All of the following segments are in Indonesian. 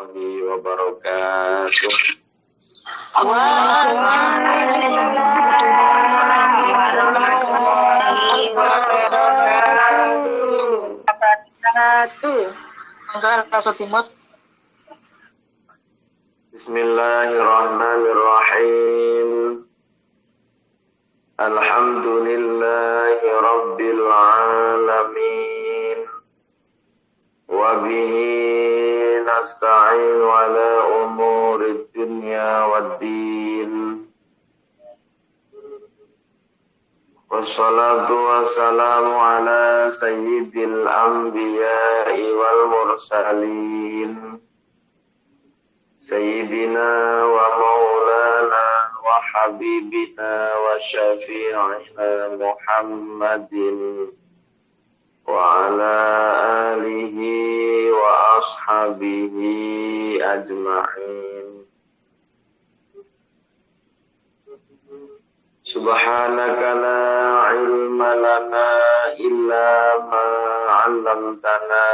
warahmatullahi wabarakatuh. Waalaikumsalam warahmatullahi wabarakatuh. Bismillahirrahmanirrahim. Alhamdulillahi rabbil alamin. Wa bihi nasta'in ala umurid dunya waddin. Wassalatu wassalamu ala sayyidil anbiya'i wal mursalin. Sayyidina wa maulana wa habibina wa syafi'ina Muhammadin wa ala alihi wa ashabihi ajma'in. Subhanaka la ilma lana illa ma 'allamtana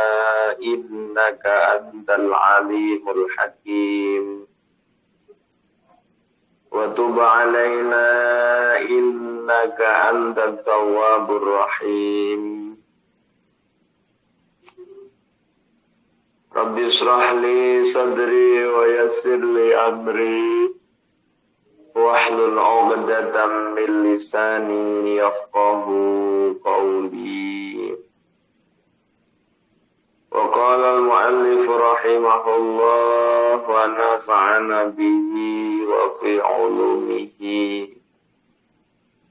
innaka antal alimul hakim. Wa tub 'alaina innaka antat tawwabur rahim. Rabbi shrah li sadri wa yassir li amri wahlul 'uqdatam min lisani yafqahu qawli. Wa qala al-mu'allif rahimahullah wa nafa'ana bihi wa fi 'ulumihi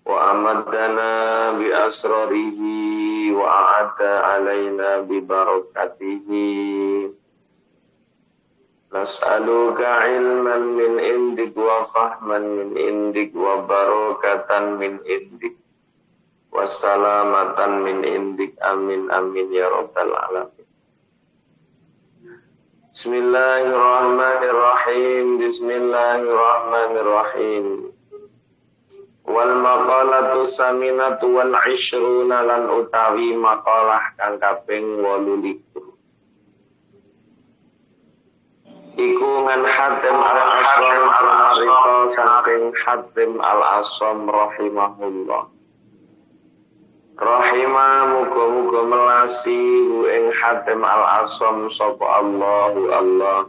wa amaddana bi asrarihi wa a'ada alaina bi barakatihi. Nas'aluka ilman min indik wa fahman min indik wa barakatan min indik wa salamatan min indik. Amin amin ya rabbal alamin. Bismillahirrahmanirrahim. Bismillahirrahmanirrahim. Wal maqalatu saminatu wal ishruna lan utawi maqalah kang kaping 28. Iku ngan Hatim al-Asram marito saking Hatim al-Asram rahimahullah. Rahimah muga-muga melasi ing Hatim al-Asram sapa Allahu Allah.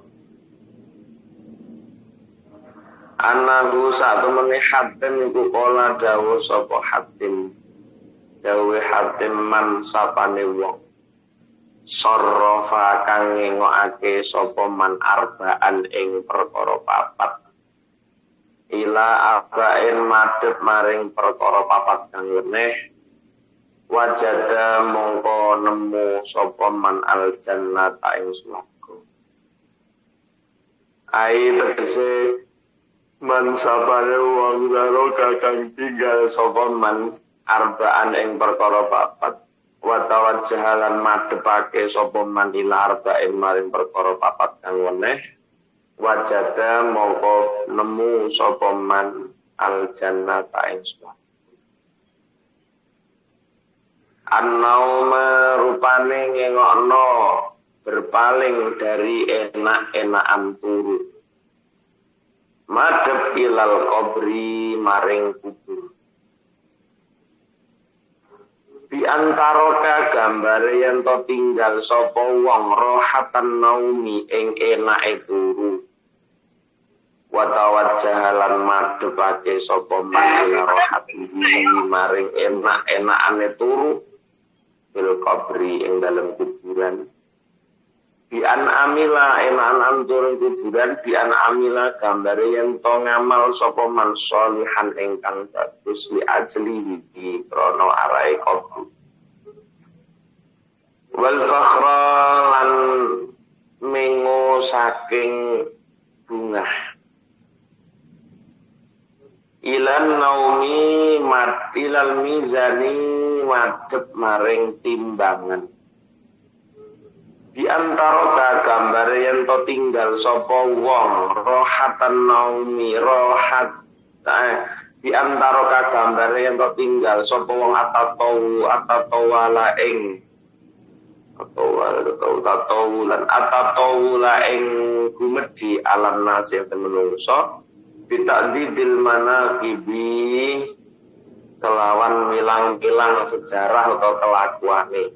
Anahu satemene Hatim iku kala dawuh sapa Hatim. Dawuhe Hatim man sapane wong sarrafa kang ngengokake sapa man arbaan ing perkara papat. Ila arba'in madhep maring perkara papat kang weneh. Wajada mongko nemu sapa man al jannata ing swarga. Ai tegese man sapane wong karo kakang tinggal sapa man arbaan ing perkara papat. Wa tawajjahalan madhepake sapa man ila arba'in maring perkara papat kang weneh. Wajada mongko nemu sapa man al jannata ing swarga. An-nauma rupane ngengokno berpaling dari enak-enakan turu. Madhep ilal kubri maring kubur. Di antara gambare yen to tinggal sapa wong rohatan naumi ing enake turu. Wa tawajjahalan madhepake sapa man rohatihi maring enak-enakane turu bil qabri ing dalem kuburan. Bi an amila enak-enakan turu kuburan bi an amila gambare yen to ngamal sapa man sholihan ingkang bagus li ajlihi krana arahe kubur. Wal fakhra lan mengo saking bungah. Ilan naumi matilal mizani madhep maring timbangan. Di antara gambare yen to tinggal sapa wong rohatan naumi rohat di antara gambare yen to tinggal sapa wong atatawala ing atawala ing gumedi alam nasi yang menungso bitadidil manaqibi kelawan milang-milang sejarah atau kelakuane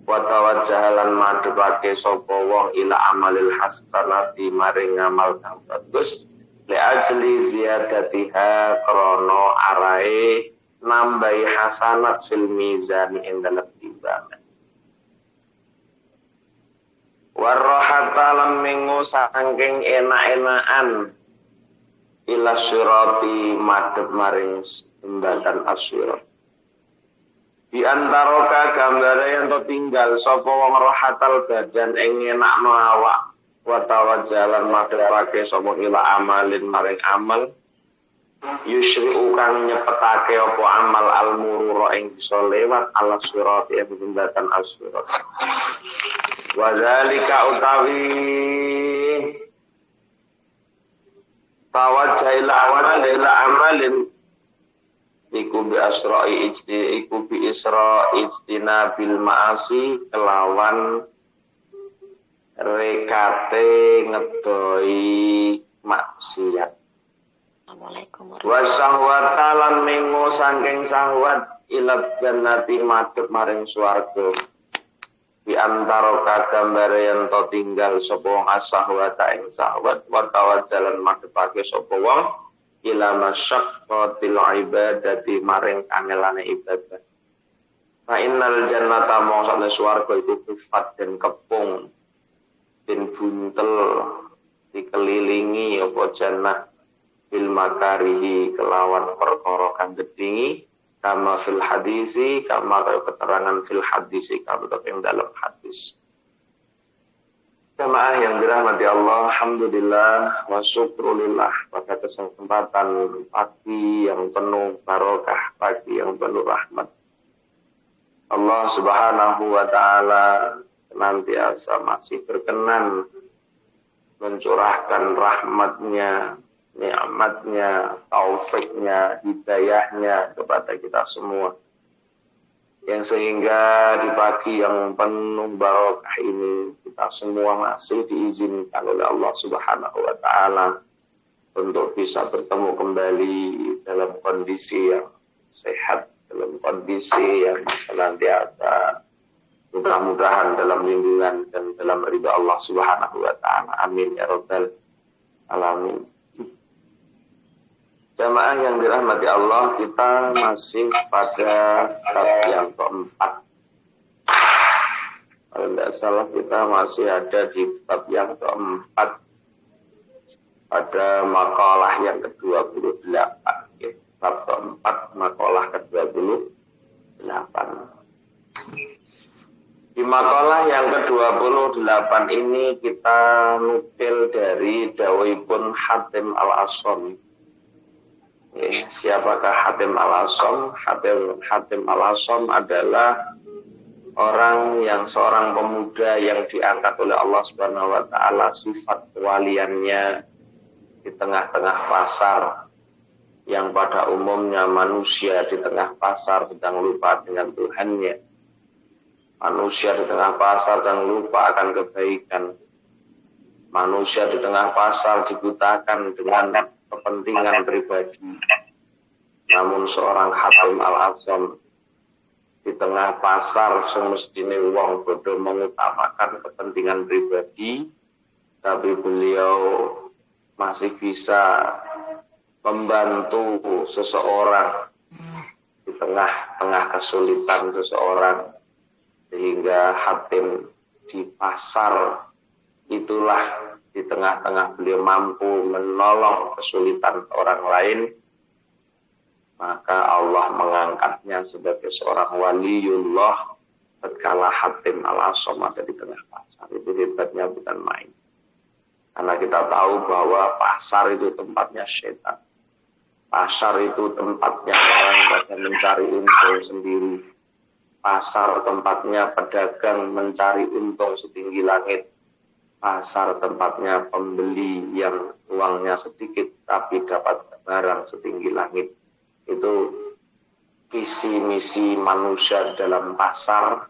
wa tawajjahalan madhepake sapa wong ila amalil hasanati maring amal kang bagus li ajli ziyadatiha krana arae nambahi hasanat fil mizan ing dalem timbangan warahata lam mengo saking enak-enakan ila sirati madhep maring jembatan asyirat di antara kagambare yang to tinggal sapa wong rahatal badan ing enakno awak wa tawajjalan madhepake sapa ila amalin maring amal yusyri'u kang nyepetake apa amal al-murura ing bisa lewat ala sirat ing jembatan asyirat wa zalika utawi tawajjah ila amalin iku bi isra ijtinabil ma'asi kelawan rekate ngedoi maksiat. Assalamualaikum Wa sahwata lan mengo saking sahwat ila jannati madhep maring swarga. Di antara kagambare yen to tinggal sapa wong asahwata ing sahwat wa tawajjalan madhepake sapa wong ila masyaqqatil ibadati maring kangelane ibadah. Fa innal jannata mawsane swarga iku kufat den kepung den buntel dikelilingi apa jannah bil makarihi kelawan perkara kang gedhingi kama fil hadisi kama keterangan fil hadisi kama ing dalam hadis. Jamaah yang dirahmati Allah, alhamdulillah wa syukrulillah pada kesempatan pagi yang penuh barokah, pagi yang penuh rahmat. Allah Subhanahu wa taala senantiasa masih berkenan mencurahkan rahmatnya, nikmatnya, taufiknya, hidayahnya kepada kita semua. Yang sehingga di pagi yang penuh barokah ini kita semua masih diizinkan oleh Allah Subhanahu wa taala untuk bisa bertemu kembali dalam kondisi yang sehat, dalam kondisi yang senantiasa mudah-mudahan dalam lindungan dan dalam ridha Allah Subhanahu wa taala. Amin ya rabbal alamin. Jamaah yang dirahmati Allah, kita masih pada bab yang keempat. Kalau tidak salah kita masih ada di bab yang keempat pada makalah yang ke-28. Ya. Bab keempat, makalah ke-28. Di makalah yang ke-28 ini kita nukil dari dawuhipun Hatim Al-Asam. Siapakah Hatim Al-Asam? Hatim Al-Asam adalah seorang pemuda yang diangkat oleh Allah Subhanahu wa taala sifat kewaliannya di tengah-tengah pasar yang pada umumnya manusia di tengah pasar sedang lupa dengan Tuhannya. Manusia di tengah pasar sedang lupa akan kebaikan. Manusia di tengah pasar dibutakan dengan kepentingan pribadi. Namun seorang Hatim Al-Asam di tengah pasar semestine wong bodoh mengutamakan kepentingan pribadi, tapi beliau masih bisa membantu seseorang di tengah-tengah kesulitan seseorang, sehingga Hatim di pasar itulah di tengah-tengah beliau mampu menolong kesulitan orang lain, maka Allah mengangkatnya sebagai seorang waliullah tatkala Hatim Al-Asam ada di tengah pasar. Itu hebatnya bukan main. Karena kita tahu bahwa pasar itu tempatnya setan. Pasar itu tempatnya orang pada mencari untung sendiri. Pasar tempatnya pedagang mencari untung setinggi langit. Pasar tempatnya pembeli yang uangnya sedikit tapi dapat barang setinggi langit. Itu visi misi manusia dalam pasar.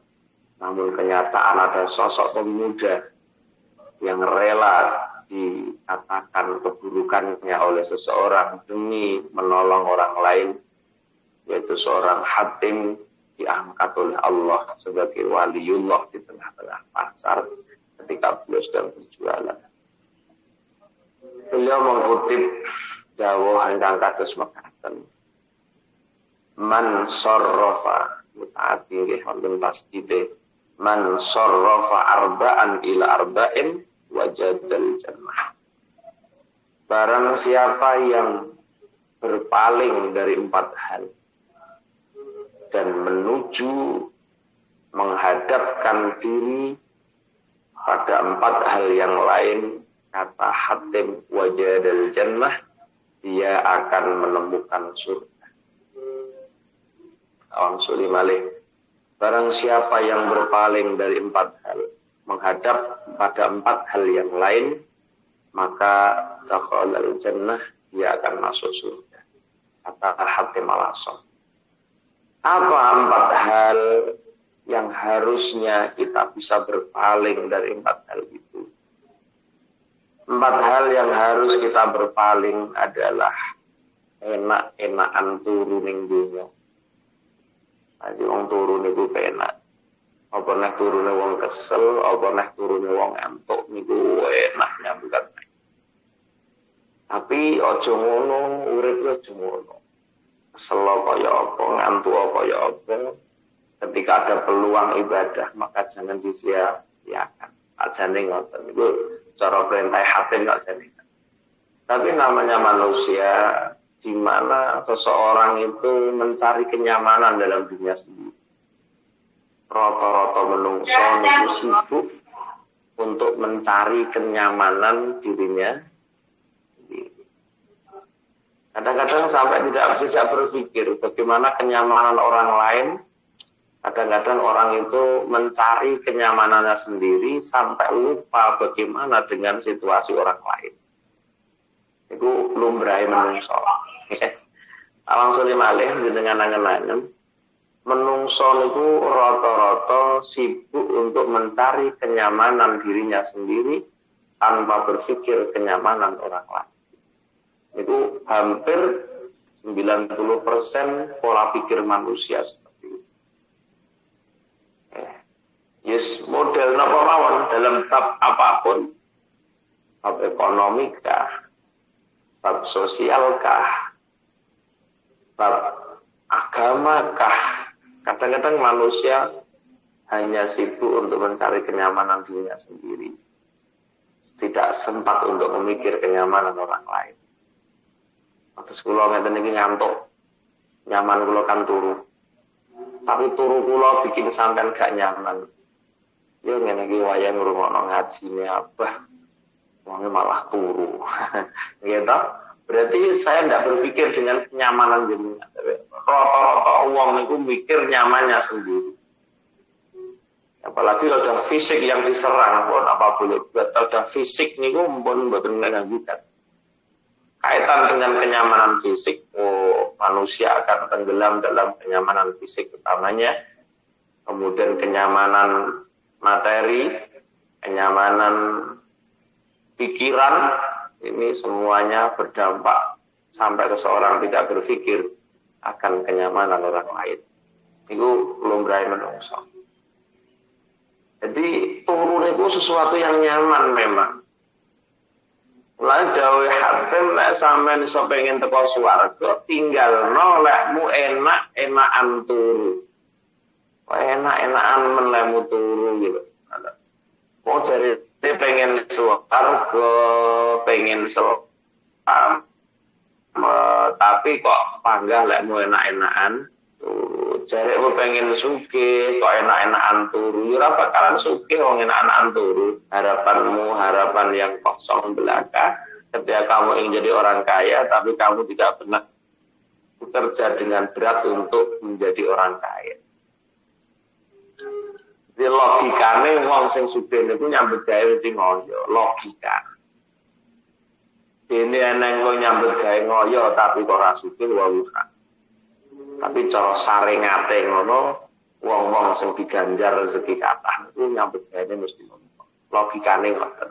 Namun kenyataan ada sosok pemuda yang rela dikatakan keburukannya oleh seseorang demi menolong orang lain, yaitu seorang Hatim diangkat oleh Allah sebagai waliullah di tengah-tengah pasar ketika beliau sedang berjualan. Beliau mengutip dawuh ingkang kados mekaten, man sarrafa mutaati nggih wonten tasdide, man sarrafa arba'an ila arba'in wajadal jannah. Barang siapa yang berpaling dari 4 hal dan menuju menghadapkan diri pada 4 hal yang lain, kata Hatim, wajadal jannah, dia akan menemukan surga. Awang suli malih, barang siapa yang berpaling dari 4 hal menghadap pada 4 hal yang lain, maka dakhalal jannah, dia akan masuk surga. Kata Hatim al-Asam. Apa 4 hal yang harusnya kita bisa berpaling dari 4 hal itu? 4 hal yang harus kita berpaling adalah enak-enakan turu ning dunya. Aja wong turu niku penak. Apa nek turune wong kesel, apa nek turune wong entuk niku enak nyambukat. Tapi aja ngono, urip aja ngono. Kesel kaya apa, ngantuk kaya apa. Ketika ada peluang ibadah, maka jangan disia-siakan. Ajane ngoten niku cara perintah Hatim ajane. Tapi namanya manusia, di mana seseorang itu mencari kenyamanan dalam dunia sendiri. Rata-rata menungso niku sibuk untuk mencari kenyamanan dirinya. Kadang-kadang sampai tidak berpikir bagaimana kenyamanan orang lain. Kadang-kadang orang itu mencari kenyamanannya sendiri sampai lupa bagaimana dengan situasi orang lain. Itu lumrahe menungso. Awang suli malih jenengan angen-angen. Menungso niku rata-rata sibuk untuk mencari kenyamanan dirinya sendiri tanpa berpikir kenyamanan orang lain. Itu hampir 90% pola pikir manusia seperti itu. Yes, model napa mawon dalam tab apapun, tab ekonomi kah, tab sosial kah, tab agama kah. Kadang-kadang manusia hanya sibuk untuk mencari kenyamanan dirinya sendiri. Tidak sempat untuk memikir kenyamanan orang lain. Atus kula ngeten iki ngantuk. Nyaman kula kan turu. Tapi turu kula bikin sampean gak nyaman. Ya ngene iki wayah ngrungokno ngajine abah. Wonge malah turu. Gitu. Berarti saya tidak berpikir dengan kenyamanan jenengan. Rata-rata wong niku mikir nyamannya sendiri. Apalagi kalau ada fisik yang diserang pun apa boleh buat ada fisik niku pun mboten nganggukan. Kaitan dengan kenyamanan fisik, manusia akan tenggelam dalam kenyamanan fisik utamanya, kemudian kenyamanan materi, kenyamanan pikiran, ini semuanya berdampak sampai seseorang tidak berpikir akan kenyamanan orang lain. Itu lumrahe menungso. Jadi turun itu sesuatu yang nyaman memang. Mulai dawuh Hatim nek sampean iso pengen teko swarga tinggalno lekmu enak-enakan turu. Enak-enakan men lekmu turu gitu. Wong jare pengen swarga, pengen selam. Tapi kok panggah lekmu enak-enakan turu. Jare pengen sugih kok enak-enakan turu. Ya ora bakalan sugih wong enak-enakan turu. Harapanmu harapan yang kosong belaka. Ketika kamu ingin jadi orang kaya tapi kamu tidak pernah bekerja dengan berat untuk menjadi orang kaya. Di logikane wong sing sugih niku nyambut gawe mesti ngoyo, logika. Dene eneng kok nyambut gawe ngoyo tapi kok ora sugih wae. Tapi cara saringate ngono, wong-wong sing diganjar rezeki kathah niku nyambut gawe mesti ngono. Logikane ngoten.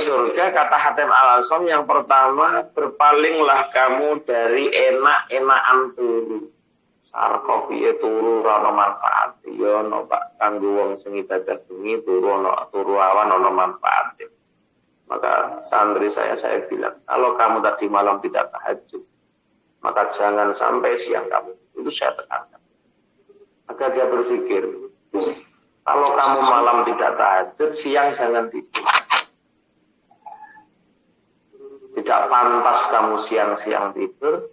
surga, kata Hatim Al-Asam, yang pertama, berpalinglah kamu dari enak-enakan turu. Sarko piye turu ana manfaat ya ana Pak kanggo wong sing ibadah bengi turu awan ana manfaat. Maka santri saya bilang, kalau kamu tadi malam tidak tahajud, maka jangan sampai siang kamu. Itu saya tekankan. Maka dia berpikir, kalau kamu malam tidak tahajud, siang jangan tidur. Tidak pantas kamu siang-siang tidur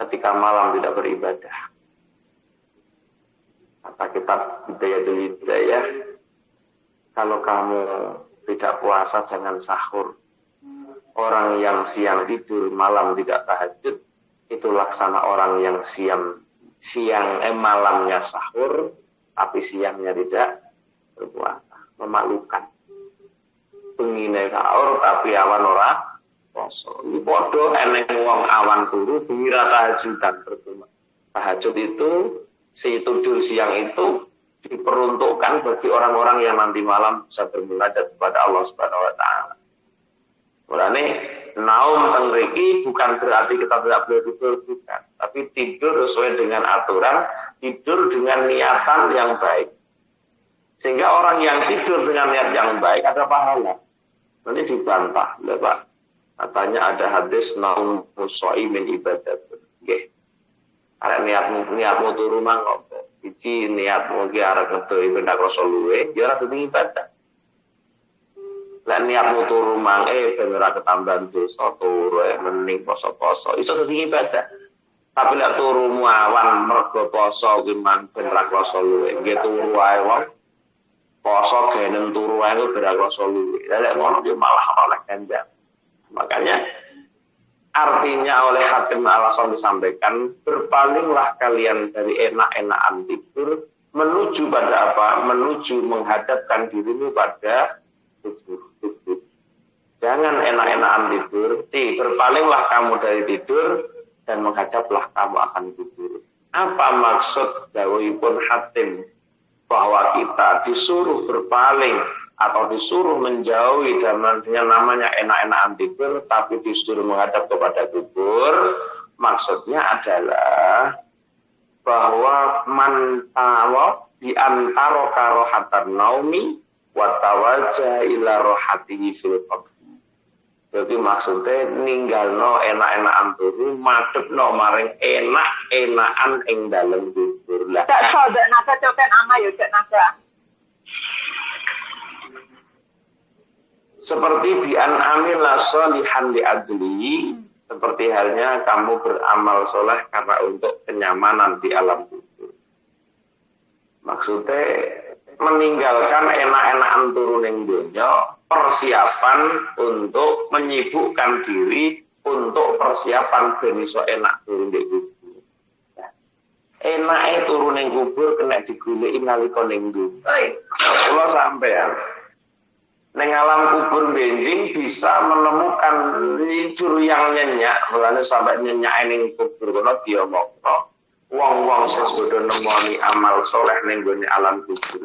ketika malam tidak beribadah. Kata kitab Hidayatul Hidayah, kalau kamu tidak puasa jangan sahur. Orang yang siang tidur, malam tidak tahajud, itu laksana orang yang malamnya sahur, tapi siangnya tidak berpuasa. Memalukan. Bengine sahur, tapi awan ora poso. Ini bodoh, eneng wong awan turu, bengi ra tahajudan percuma. Tahajud itu, si tidur siang itu diperuntukkan bagi orang-orang yang nanti malam bisa bermunajat kepada Allah Subhanahu wa taala. Mulane naum teng mriki bukan berarti kita tidak boleh tidur, bukan, tapi tidur sesuai dengan aturan, tidur dengan niatan yang baik. Sehingga orang yang tidur dengan niat yang baik ada pahala. Nanti dibantah, lho Pak. Katanya ada hadis naum musaimin ibadat. Nggih. Arek niatmu turu mang opo? Siji niatmu ki arek ngedohi bendak rasa luwe, ya ora dadi ibadah. Lah niatmu turu mang ben ora ketambahan dosa turu mending poso-poso, iso dadi ibadah. Tapi lek turumu awan mergo poso ki man ben ora rasa luwe, nggih turu wae wong. Poso genen turu wae ben ora rasa luwe. Lah lek ngono ki malah oleh ganjar. Makanya artinya oleh Hatim Al-Asam disampaikan, berpalinglah kalian dari enak-enakan tidur menuju pada apa? Menuju menghadapkan dirimu pada tidur. Jangan enak-enakan tidur, berpalinglah kamu dari tidur dan menghadaplah kamu akan tidur. Apa maksud dawuhipun Hatim bahwa kita disuruh berpaling atau disuruh menjauhi dengan namanya enak-enakan tidur, tapi disuruh menghadap kepada kubur? Maksudnya adalah bahwa mantawa di antara karohatan naumi watawaja ila rohatihi fil qabri. Jadi maksudnya ninggalno enak-enakan turu, madhepno maring enak-enakan ing dalem kubur. Lah tak sadek nasa copen ama yo cek nasa. Seperti bi'an amila sholihan li ajli, seperti halnya kamu beramal soleh karena untuk kenyamanan di alam kubur. Maksudnya meninggalkan enak-enakan turun ning donya, persiapan untuk menyibukkan diri untuk persiapan ben iso enak turun di kubur. Enake turun ning kubur kena digoleki nalika ning donya. Kula sampean neng alam kubur benjing bisa menemukan licur yang nyenyak, mulane sampai nyenyak ning kubur kono diomongno wong-wong sing bodho nemoni amal soleh ning gone alam kubur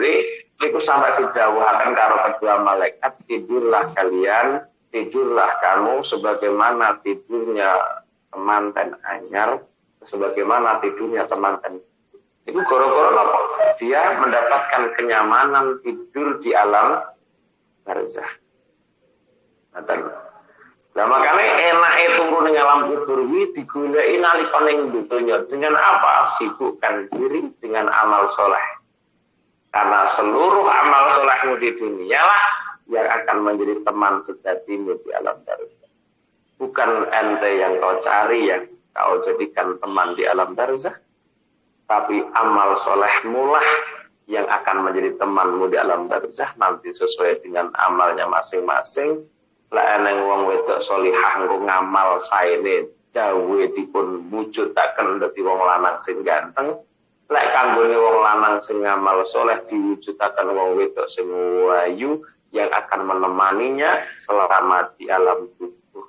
niku sampai didhawuhaken karo kedua malaikat, tidurlah kalian, tidurlah kamu sebagaimana tidurnya temanten anyar, sebagaimana tidurnya temanten. Itu gara-gara apa? Dia mendapatkan kenyamanan tidur di alam barzah. Nah, makanya enake turu ning alam kubur kuwi digoleki nalika ning donya. Dengan apa? Sibukkan diri dengan amal soleh. Karena seluruh amal solehmu di dunia lah yang akan menjadi teman sejatimu di alam barzah. Bukan ente yang kau cari, yang kau jadikan teman di alam barzah, tapi amal solehmu lah yang akan menjadi temanmu di alam barzah nanti sesuai dengan amalnya masing-masing. Lah eneng wong wedok solihah nggo ngamal saene dawe dipun wujudaken dadi wong lanang sing ganteng. Lek kanggone wong lanang sing ngamal soleh diwujudaken wong wedok sing wayu yang akan menemaninya selama di alam kubur.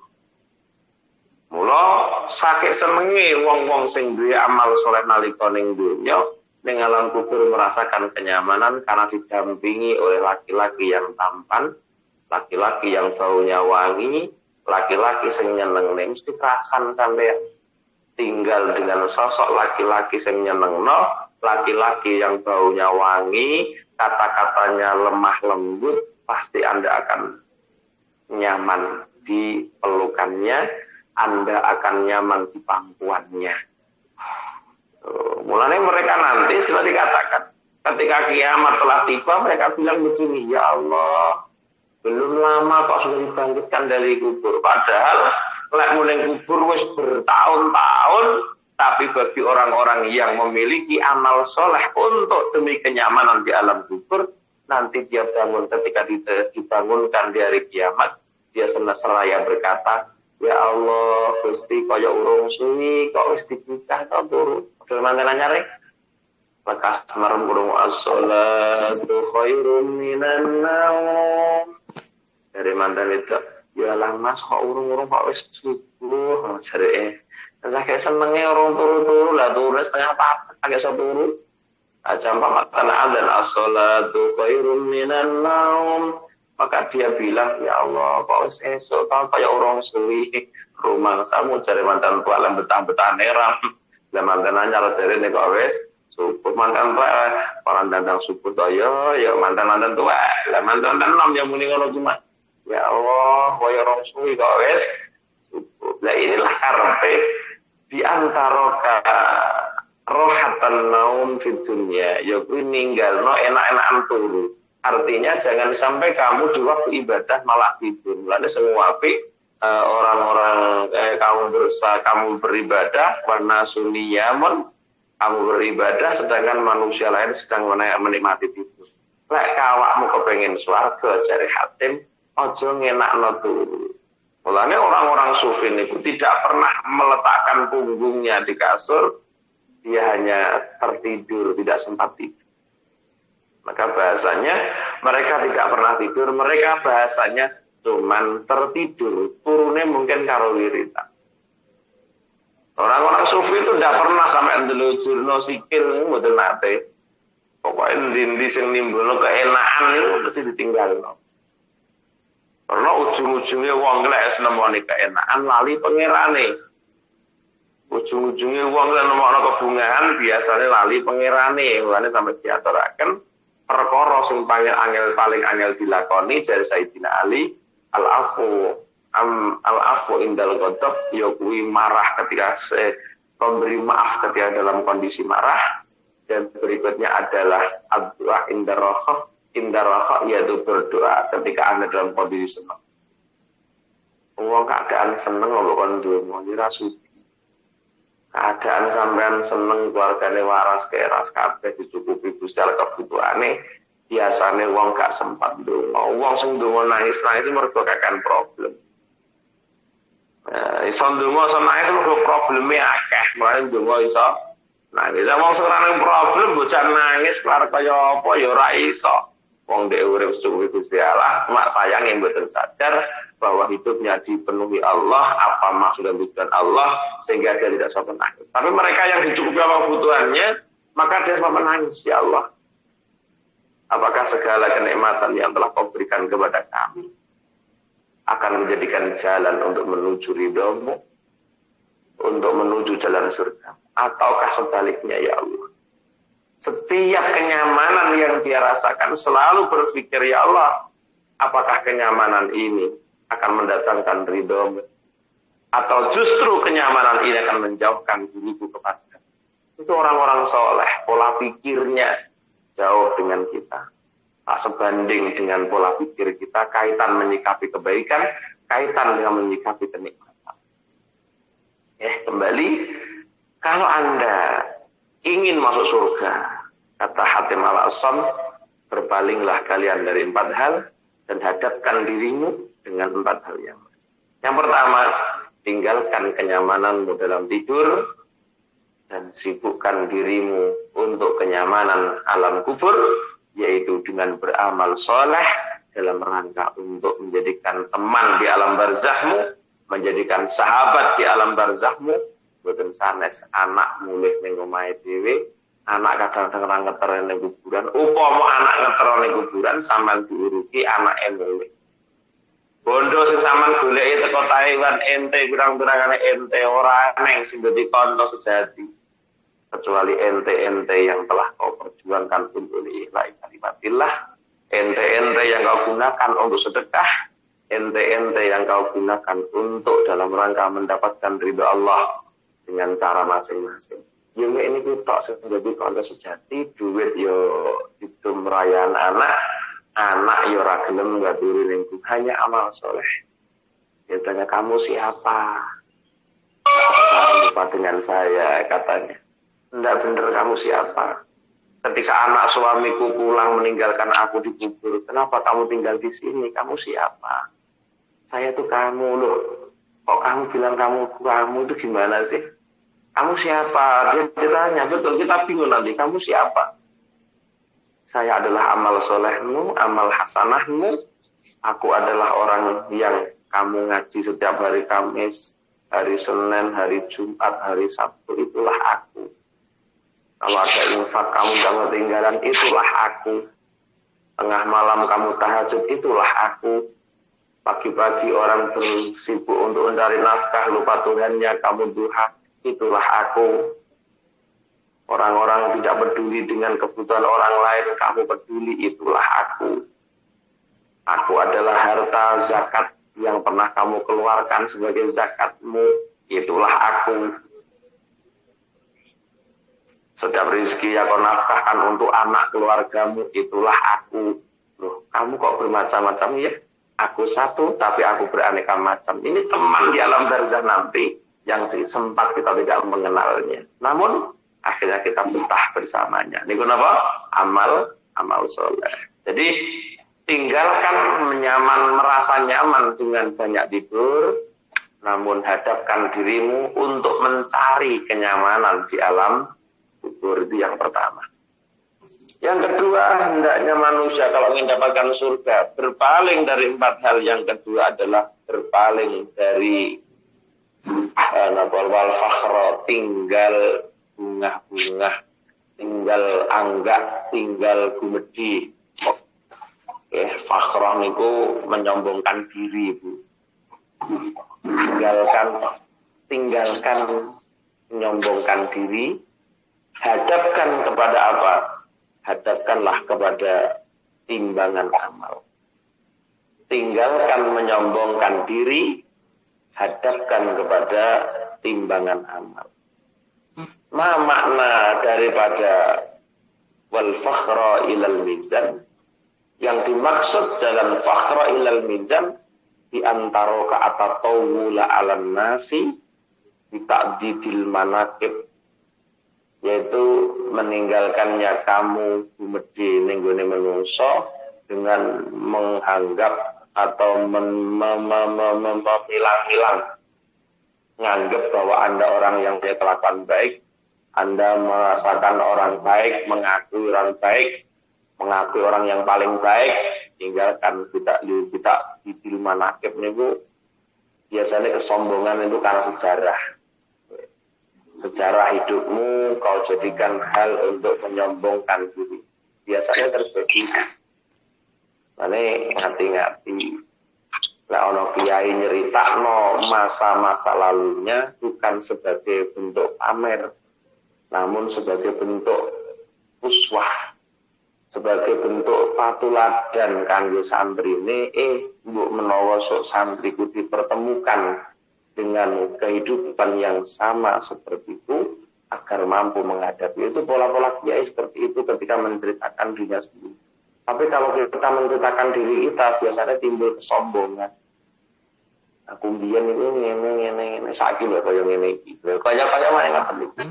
Mula sakit senenge wong-wong sing duwe amal soleh nalika ning donya ning alam kubur merasakan kenyamanan karena didampingi oleh laki-laki yang tampan, Laki-laki yang baunya wangi, laki-laki sing nyenengne mesti kerasan sampean. Tinggal dengan sosok laki-laki sing nyenengno, laki-laki yang baunya wangi, kata-katanya lemah lembut, pasti Anda akan nyaman di pelukannya, Anda akan nyaman di pangkuannya. Mulanya mereka nanti sudah dikatakan, ketika kiamat telah tiba, mereka bilang begini, ya Allah, belum lama kok sudah dibangkitkan dari kubur. Padahal lek mulai kubur wis bertahun-tahun, tapi bagi orang-orang yang memiliki amal soleh untuk demi kenyamanan di alam kubur, nanti dia bangun ketika dibangunkan di hari kiamat, dia seraya berkata, ya Allah, Gusti kaya urung suwi, kok wis dinikah kok turun. Padahal mantananya rek. Lekas merem kurung as-sholatu khairum minan naum. Dari mantan itu, ya lah mas kok urung-urung kok wis subuh, jare saya kayak senengnya orang turu-turu lah, turu setengah apa, agak so turu. Jam 4 adzan as-sholatu khairum minan naum. Maka dia bilang, ya Allah, kok wis esuk tau kaya orang suwi, rumah samu jare mantan tua lan betah-betah nerang. Lah mantan anyar derene kok wis subuh mantan tua, orang dandang subuh to ya mantan-mantan tua. Lah mantan nom yang muni ngono cuma. Ya Allah, kaya orang suwi kok wis subuh. Lah inilah karepe di antara rohatan naum fid dunya, ya kuwi ninggalno enak-enakan turu. Artinya jangan sampai kamu di waktu ibadah malah tidur. Lalu semua orang-orang kamu beribadah warna sunniyamun, kamu beribadah sedangkan manusia lain sedang menikmati tidur. Lek awakmu kepengen swarga jare Hatim, aja ngenakno turu. Mulane orang-orang sufi itu tidak pernah meletakkan punggungnya di kasur, dia hanya tertidur, tidak sempat tidur. Maka bahasanya mereka tidak pernah tidur, mereka bahasanya cuman tertidur, turunnya mungkin karo wiritan. Orang-orang sufi itu tidak pernah sampai ndelujurno sikil, mboten nate. Pokoknya ndi sing nimbulno keenaan itu mesti ditinggalno. Karena ujung-ujungnya wong lek nemoni keenaan lali pangerane. Ujung-ujungnya wong lek nemoni kebungahan biasanya lali pangerane, mulane sampai diaturaken perkara sing paling angel dilakoni dari Sayyidina Ali al-afu indal ghadab, ya kuwi marah ketika memberi maaf ketika dalam kondisi marah, dan berikutnya adalah ad-du'a indar raha, yaitu berdoa ketika Anda dalam kondisi senang. Wong keadaan seneng kok kon ndonga ora sudi. Keadaan sampean seneng keluargane waras keras kabeh dicukupi Gusti Allah kebutuhane, biasane wong gak sempat ndonga. Wong sing ndonga nangis mergo kakan problem. Iso ndonga iso nangis mergo probleme akeh, mulane ndonga iso nangis. Wong sing ora nang problem bocah nangis kelar kaya apa ya ora iso. Wong dhek urip suwi Gusti Allah, mak sayang yang mboten sadar bahwa hidupnya dipenuhi Allah, apa maksud dan tujuan Allah, sehingga dia tidak sempat menangis. Tapi mereka yang dicukupi apa kebutuhannya, maka dia sempat menangis, ya Allah. Apakah segala kenikmatan yang telah kau berikan kepada kami akan menjadikan jalan untuk menuju ridho-Mu, untuk menuju jalan surga, ataukah sebaliknya, ya Allah? Setiap kenyamanan yang dia rasakan selalu berpikir, ya Allah, apakah kenyamanan ini akan mendatangkan ridho-Mu, atau justru kenyamanan ini akan menjauhkan diriku kepada. Itu orang-orang soleh, pola pikirnya jauh dengan kita, tak sebanding dengan pola pikir kita, kaitan menyikapi kebaikan, kaitan dengan menyikapi kenikmatan. Kembali, kalau Anda ingin masuk surga, kata Hatim al-Asam, berpalinglah kalian dari 4 hal dan hadapkan dirimu dengan 4 hal yang lain. Yang pertama, tinggalkan kenyamananmu dalam tidur dan sibukkan dirimu untuk kenyamanan alam kubur, yaitu dengan beramal soleh dalam rangka untuk menjadikan teman di alam barzahmu, menjadikan sahabat di alam barzahmu. Boten sanes anak mulih ning omahe dhewe, anak kadang-kadang ngeter ning kuburan, upama anak ngeter ning kuburan sampean diuruki anake mulih. Bondo sing sampean goleki teko Taiwan ente pirang-pirangane ente ora neng sing dadi kanca sejati. Kecuali ente-ente yang telah kau perjuangkan untuk lillahi kalimatillah, ente-ente yang kau gunakan untuk sedekah, ente-ente yang kau gunakan untuk dalam rangka mendapatkan ridha Allah dengan cara masing-masing. Yang ini kita menjadi kanca sejati, duit yo itu merayakan anak yo ora gelem ngaturi ning hanya amal soleh. Dia tanya kamu siapa? Lupa dengan saya katanya. Enggak bener kamu siapa? Ketika anak suamiku pulang meninggalkan aku di kubur, kenapa kamu tinggal di sini? Kamu siapa? Saya tuh kamu loh. Kok kamu bilang kamu itu gimana sih? Kamu siapa? Dia ditanya, betul kita bingung nanti. Kamu siapa? Saya adalah amal solehmu, amal hasanahmu. Aku adalah orang yang kamu ngaji setiap hari Kamis, hari Senin, hari Jumat, hari Sabtu. Itulah aku. Kalau ada infak kamu gak ketinggalan, itulah aku. Tengah malam kamu tahajud, itulah aku. Pagi-pagi orang bersibuk untuk mencari nafkah, lupa Tuhannya, kamu duha. Itulah aku. Orang-orang tidak peduli dengan kebutuhan orang lain, kamu peduli, itulah aku. Aku adalah harta zakat yang pernah kamu keluarkan sebagai zakatmu, itulah aku. Setiap rezeki yang kau nafkahkan untuk anak keluargamu, itulah aku. Loh, kamu kok bermacam-macam ya? Aku satu, tapi aku beraneka macam. Ini teman di alam barzah nanti yang sempat kita tidak mengenalnya. Namun akhirnya kita betah bersamanya. Ini kenapa? Amal soleh. Jadi tinggalkan merasa nyaman dengan banyak tidur, namun hadapkan dirimu untuk mencari kenyamanan di alam kubur. Itu yang pertama. Yang kedua, hendaknya manusia kalau ingin dapatkan surga berpaling dari 4 hal. Yang kedua adalah berpaling dari wal fakhra, tinggal bungah-bungah, tinggal anggak, tinggal gumedi. Fakhra niku menyombongkan diri, Bu. Tinggalkan menyombongkan diri, hadapkan kepada apa? Hadapkanlah kepada timbangan amal. Tinggalkan menyombongkan diri, hadapkan kepada timbangan amal. Makna daripada wal fakhra ilal mizan, yang dimaksud dalam fakhra ilal mizan di antara ka'atatawula alan nasi bi ta'didil manaqib, yaitu meninggalkannya kamu gumedhe ning gone menungso dengan menganggap atau memilang-milang, nganggap bahwa Anda orang yang punya kelakuan baik, Anda merasakan orang baik, mengakui orang baik, mengakui orang yang paling baik. Tinggalkan kita di ilmu nakib itu biasanya kesombongan itu karena sejarah hidupmu kau jadikan hal untuk menyombongkan diri. Biasanya terjadi. Mane ngati-ngati. Lah ono kiai nyeritakno masa-masa lalunya bukan sebagai bentuk pamer, namun sebagai bentuk uswah, sebagai bentuk patuladan kanggo santrine. Mbok menawa sok santriku dipertemukan dengan kehidupan yang sama seperti itu agar mampu menghadapi itu. Pola-pola kiai seperti itu ketika menceritakan dirinya sendiri. Tapi kalau kita menceritakan diri kita, biasanya timbul kesombongan. Aku biyen ini ngene saiki lho kaya ngene iki. Kaya wae ngoten iki.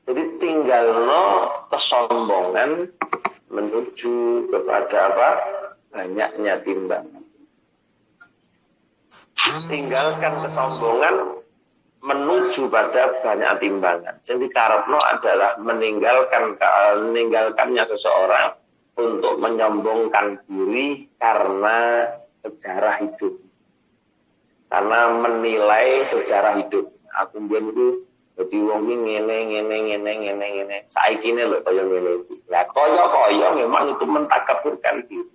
Jadi tinggalno kesombongan menuju kepada apa? Banyaknya timbangan. Tinggalkan kesombongan menuju pada banyak timbangan. Jadi karepno adalah meninggalkannya seseorang untuk menyombongkan diri karena sejarah hidup. Karena menilai sejarah hidup. Aku mbiyen itu Dadi wong iki ngene. Saikine lho kaya ngene iki. Lah kaya memang itu mentakaburkan diri.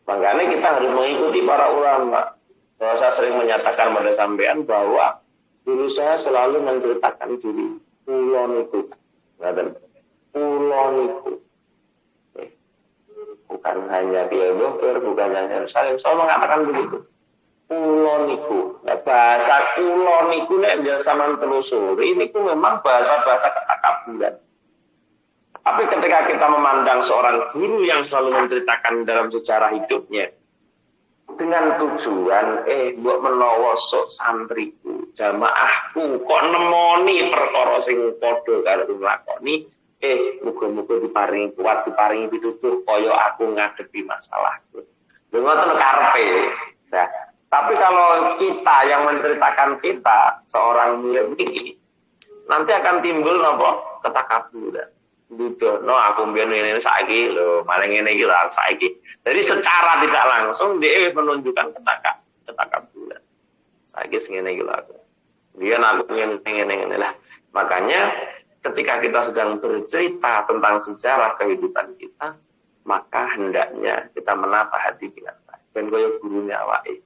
Makanya kita harus mengikuti para ulama. Bahwa saya sering menyatakan pada sampean bahwa dulu saya selalu menceritakan diri kula niku. Ngaten. Kula niku. Bukan hanya Kiai Dokter, bukan hanya saya mengatakan begitu. Kulo niku, nah, bahasa kulo niku nek zaman telusuri niku memang bahasa-bahasa ketakaburan. Tapi ketika kita memandang seorang guru yang selalu menceritakan dalam sejarah hidupnya dengan tujuan mbok menawa sok santriku, jamaahku kok nemoni perkara sing padha karo nglakoni, muga-muga diparingi kuat, diparingi pitutur kaya aku ngadepi masalahku. Lha ngoten karepe. Nah, tapi kalau kita yang menceritakan kita seorang murid ini nanti akan timbul napa ketakaburan. Dudono aku mbiyen ngene saiki lho, malah ngene iki lho saiki. Jadi secara tidak langsung dia menunjukkan ketakaburan. Saiki ngene iki lho aku. Dia aku ngene lah. Makanya ketika kita sedang bercerita tentang sejarah kehidupan kita, maka hendaknya kita menata hati kita. Ben koyo gurune awake.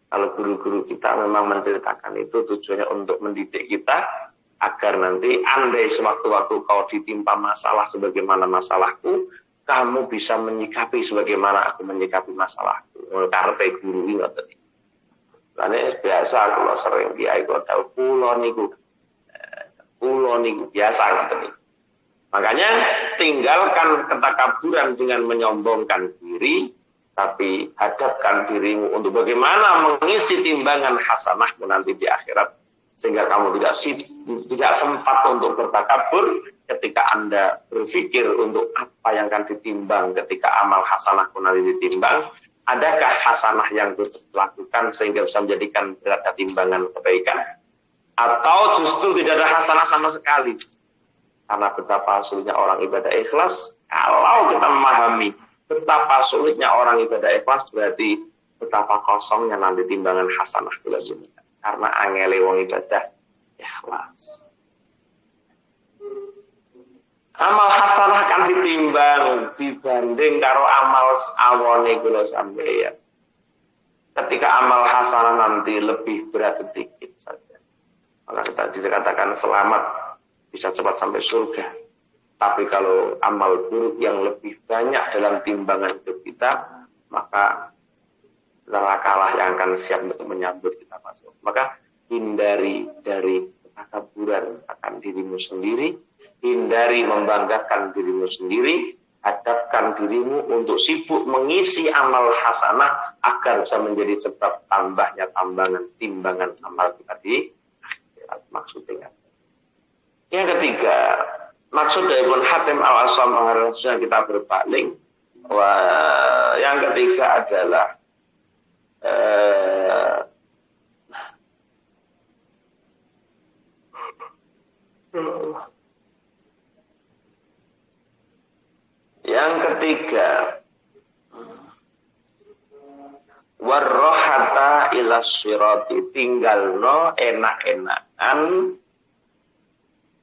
Kalau guru-guru kita memang menceritakan itu tujuannya untuk mendidik kita agar nanti andai sewaktu-waktu kau ditimpa masalah sebagaimana masalahku, kamu bisa menyikapi sebagaimana aku menyikapi masalahku. Karepe guru iki ngoten. Lan biasa kalau sering kiai kok tau kula niku biasa ngoten. Makanya tinggalkan ketakaburan dengan menyombongkan diri. Tapi hadapkan dirimu untuk bagaimana mengisi timbangan hasanahmu nanti di akhirat. Sehingga kamu tidak sempat untuk bertakabur ketika Anda berpikir untuk apa yang akan ditimbang ketika amal hasanahku nanti ditimbang. Adakah hasanah yang dilakukan sehingga bisa menjadikan berada timbangan kebaikan? Atau justru tidak ada hasanah sama sekali? Karena betapa sulitnya orang ibadah ikhlas, kalau kita memahami betapa sulitnya orang ibadah ikhlas, berarti betapa kosongnya nanti timbangan hasanah itu. Karena angele wong ibadah ikhlas. Amal hasanah kan ditimbang dibanding karo amal awone kula sampeyan. Ketika amal hasanah nanti lebih berat sedikit saja, maka kita dikatakan selamat, bisa cepat sampai surga. Tapi kalau amal buruk yang lebih banyak dalam timbangan hidup kita, maka nerakalah yang akan siap untuk menyambut kita masuk. Maka hindari dari ketakaburan akan dirimu sendiri, hindari membanggakan dirimu sendiri, hadapkan dirimu untuk sibuk mengisi amal hasanah agar bisa menjadi sebab tambahnya timbangan amal kita di akhirat. Maksudnya. Yang ketiga, maksud dari Ibnu Hatim al-Asam harusnya kita berpaling. Yang ketiga adalah warrohata ila sirati, tinggalno enak-enakan,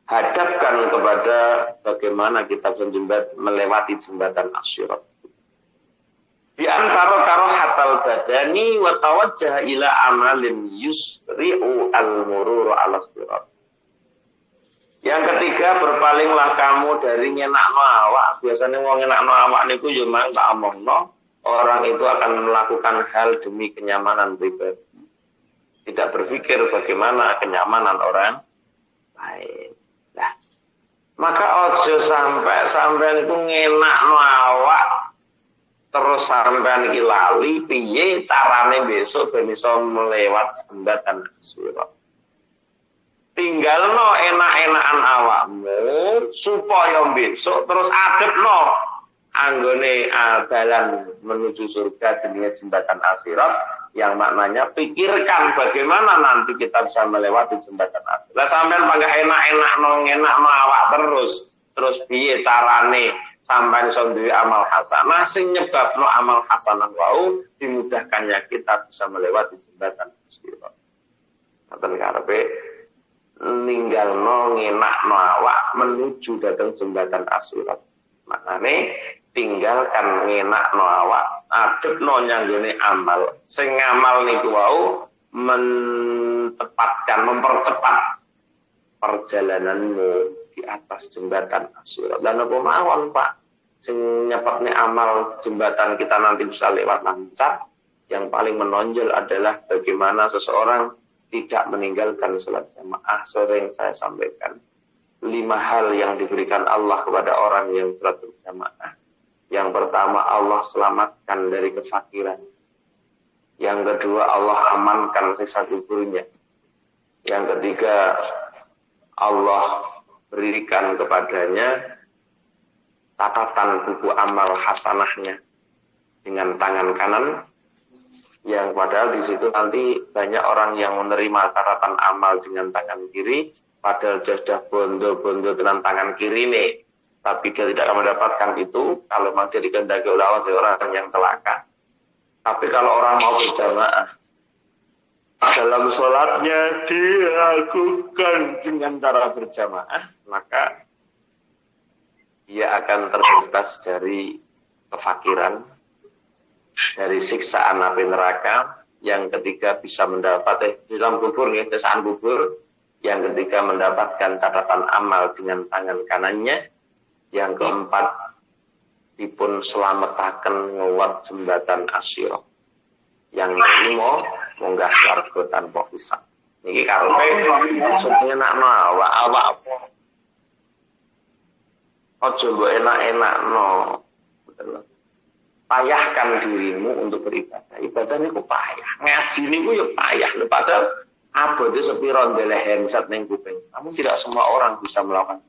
hadapkan kepada bagaimana kita melewati jembatan asyirat. Di antara karohatal badani wa tawajjah ila amalin yusri'u al-murur ala sirat. Yang ketiga, berpalinglah kamu dari nyenakno awak. Biasanya wong nyenakno awak niku yo mang tak omongno, orang itu akan melakukan hal demi kenyamanan pribadi. Tidak berpikir bagaimana kenyamanan orang lain. Nah, maka ojo sampai itu ngenakno awak terus sampean iki lali piye carane besok ben iso melewat jembatan sirat. Tinggalno enak-enakan awakmu supaya besok terus adepno anggone dalan menuju surga jenenge jembatan asirat, yang maknanya pikirkan bagaimana nanti kita bisa melewati jembatan asirat. Lah sampean panggah enak-enakno awak terus piye carane sampai iso duwe amal hasanah sing nyebabno amal hasanah wau dimudahkannya kita bisa melewati jembatan sirat. Ngoten karepe ninggalno ngenakno awak menuju datang jembatan asirat. Maknane tinggalkan ngenakno awak, adepno nyanggone amal. Sing ngamal niku wau mempercepat perjalananmu di atas jembatan asirat. Dan apa mawon Pak, sing nyepatne amal jembatan kita nanti bisa lewat lancar. Yang paling menonjol adalah bagaimana seseorang tidak meninggalkan salat jamaah. Sering saya sampaikan 5 hal yang diberikan Allah kepada orang yang salat berjamaah. Yang pertama, Allah selamatkan dari kefakiran. Yang kedua, Allah amankan siksa kuburnya. Yang ketiga, Allah berikan kepadanya catatan buku amal hasanahnya dengan tangan kanan. Yang padahal di situ nanti banyak orang yang menerima catatan amal dengan tangan kiri, padahal dia sudah bondo-bondo dengan tangan kiri nih, tapi dia tidak akan mendapatkan itu kalau memang dia dikehendaki oleh Allah sebagai orang yang celaka. Tapi kalau orang mau berjamaah, dalam sholatnya dilakukan dengan cara berjamaah, maka dia akan terbebas dari kefakiran, dari siksaan api neraka. Yang ketiga bisa mendapat dalam kubur ya, siksaan kubur. Yang ketiga mendapatkan catatan amal dengan tangan kanannya. Yang keempat dipun selamataken ngewat jembatan asirat. Yang kelima munggah swarga tanpa hisab. Niki karepe maksudnya nakno awak apa? Ojo mbok enak-enakno. Betul. Payahkan dirimu untuk beribadah. Ibadah niku payah. Ngaji niku ya payah. Padahal abote sepiro ndeleh handset ning kuping. Namun tidak semua orang bisa melakukan.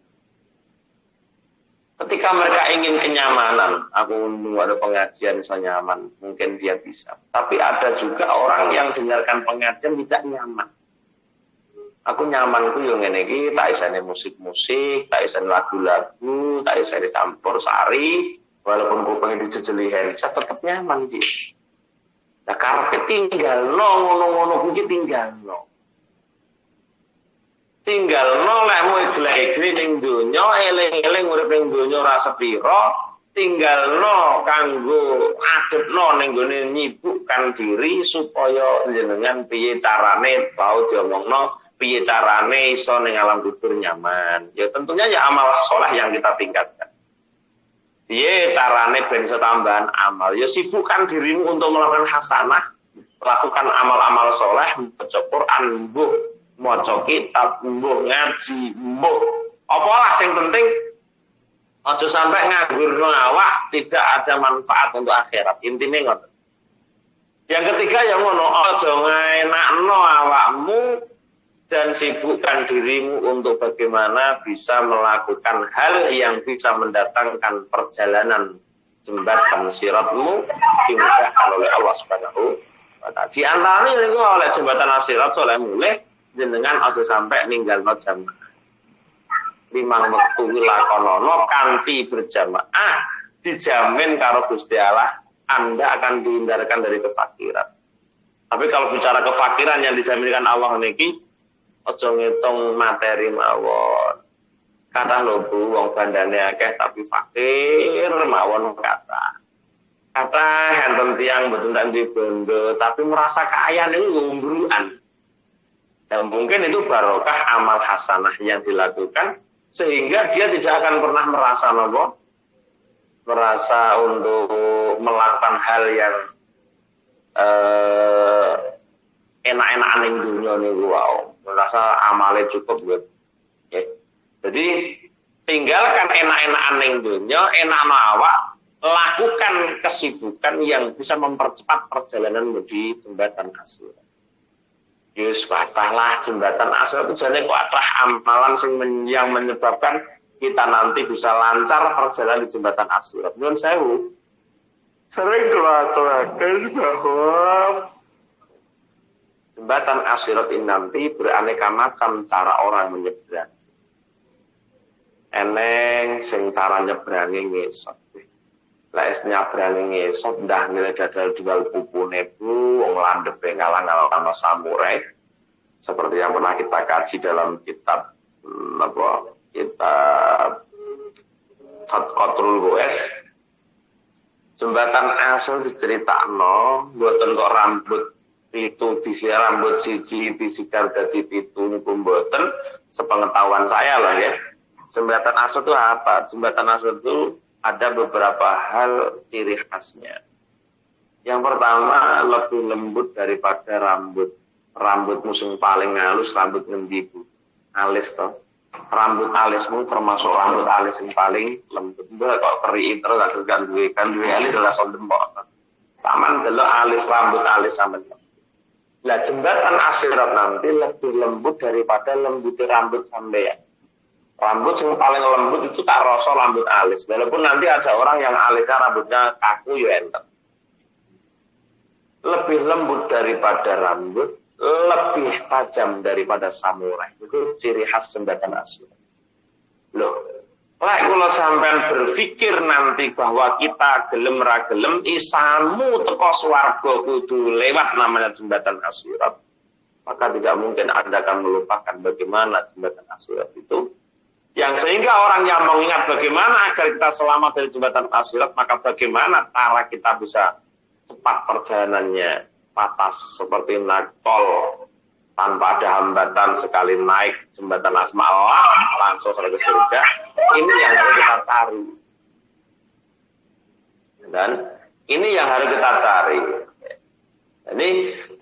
Ketika mereka ingin kenyamanan, aku ada pengajian bisa nyaman, mungkin dia bisa. Tapi ada juga orang yang dengarkan pengajian tidak nyaman. Aku nyamanku yang ngene iki, tak isane musik-musik, tak isane lagu-lagu, tak isane campur sari. Walaupun aku pengen dijejeli handset, tetap nyaman gitu. Nah, karena tinggal ngono-ngono kuwi tinggal lek mau igla-igli ning donya, eling-eling urip ning donya ora sepira, tinggalno kanggo adepno ning gone nyibukkan diri supaya jenengan piye carane tau diomongno, piye carane iso ning alam kubur nyaman. Ya tentunya ya amal soleh yang kita tingkatkan. Piye carane ben iso tambahan amal? Ya sibukkan dirimu untuk melakukan hasanah, lakukan amal-amal soleh, baca Quran, maca kitab, ngaji, apalah sing penting aja sampai nganggurno awak tidak ada manfaat untuk akhirat. Intine ngoten. Yang ketiga ya ngono, aja ngenakno awakmu dan sibukkan dirimu untuk bagaimana bisa melakukan hal yang bisa mendatangkan perjalanan jembatan siratmu dimudahkan oleh Allah Subhanahu wa taala. Di antaranya niku oleh jembatan sirat soleh mulih jenengan aja sampai ninggalno jamaah. 5 wektu lakonono kanthi berjamaah dijamin karo Gusti Allah Anda akan dihindarkan dari kefakiran. Tapi kalau bicara kefakiran yang dijaminkan Allah niki aja ngitung materi mawon. Kata lho Bu, wong bandane akeh tapi fakir mawon kata. Kata enten tiyang mboten tak duwe bondo tapi merasa kaya niku ngumbrukan. Dan mungkin itu barokah amal hasanah yang dilakukan sehingga dia tidak akan pernah merasa untuk melakukan hal yang enak-enakan ning dunya niku wow, merasa amale cukup buat. Ya. Jadi tinggalkan enak-enakan ning dunya, enakno awak, lakukan kesibukan yang bisa mempercepat perjalanan di jembatan asirat. Yus patahlah jembatan asirat itu jane kuatah amalan yang menyebabkan kita nanti bisa lancar perjalanan di jembatan asirat. Nyuwun sewu. Sering kelatuaken bahwa jembatan asirat ini nanti beraneka macam cara orang menyeberang. Eneng sing cara nyebrange ngesot. Lah es nyabrange ngesot ndah ngene dadal dual pupune Bu, wong landhepe ngalang-alang ana samurai. Seperti yang pernah kita kaji dalam kitab kitab Qatrul Goes. Jembatan asal diceritakno mboten kok rambut itu disi rambut siji disikar dadi pitu niku mboten, sepengetahuan saya loh ya. Jembatan asal itu apa? Jembatan asal itu ada beberapa hal ciri khasnya. Yang pertama, lebih lembut daripada rambut. Rambut musim paling halus, rambut ngendi Bu? Alis toh. Rambut alismu termasuk rambut alis yang paling lembut. Mbak kok keri terus ada kan duwe alis adalah sondempok. Sama delok alis rambut alis sampean. Lah jembatan As-Sirat nanti lebih lembut daripada lembutnya rambut sampean. Rambut yang paling lembut itu tak rasa rambut alis. Walaupun nanti ada orang yang alisnya rambutnya kaku ya enten. Lebih lembut daripada rambut, lebih tajam daripada samurai. Itu ciri khas jembatan As-Sirat. Loh, kalau sampean berpikir nanti bahwa kita gelem ra gelem isamu teko swarga kudu lewat namanya jembatan As-Sirat, maka tidak mungkin Anda akan melupakan bagaimana jembatan As-Sirat itu. Yang sehingga orang yang mengingat bagaimana agar kita selamat dari jembatan As-Sirat, maka bagaimana cara kita bisa cepat perjalanannya, patas seperti naik tol tanpa ada hambatan, sekali naik jembatan Asma'ullah langsung sampai ke surga. Ini yang harus kita cari. Dan ini yang harus kita cari. Ini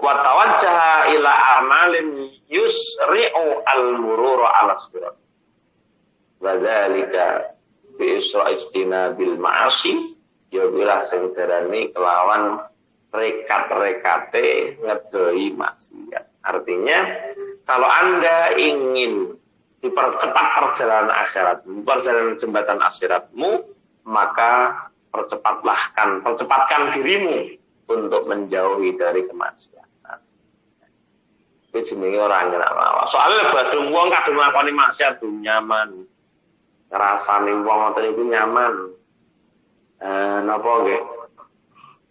watawajjaha ila amalin yusri'u al-murura ala sirat. Wadzalika bi isra'istina bil ma'asi. Ya bilah sing darani kelawan rekat-rekate ngedoi maksiat. Artinya kalau Anda ingin dipercepat perjalanan akhiratmu, perjalanan jembatan akhiratmu, maka percepatkan dirimu untuk menjauhi dari kemaksiatan. Itu jenenge orang kena mawa. Soalnya badung wong kadung nglakoni maksiat nyaman. Ngrasani wong ngoten iku nyaman. Napa nggih?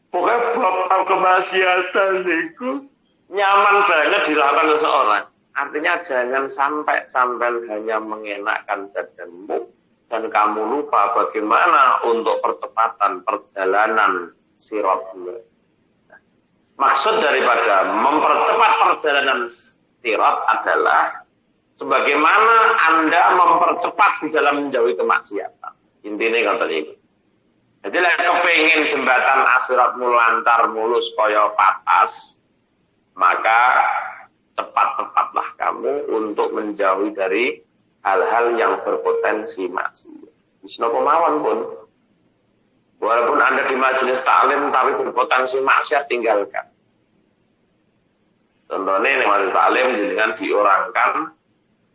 Pokoknya bab kemaksiatan itu nyaman banget dilakukan seseorang. Artinya jangan sampai hanya mengenakkan badanmu dan kamu lupa bagaimana untuk percepatan perjalanan siratmu. Maksud daripada mempercepat perjalanan sirat adalah sebagaimana Anda mempercepat di dalam menjauhi kemaksiatan. Intinya kata ini. Jadi kepengin jembatan As-Siratmu lancar mulus kaya patas, maka cepat-cepatlah kamu untuk menjauhi dari hal-hal yang berpotensi maksiat. Wisno pemawon pun, walaupun Anda di majelis taklim tapi berpotensi maksiat, tinggalkan. Contohnya di majelis taklim jenengan diorangkan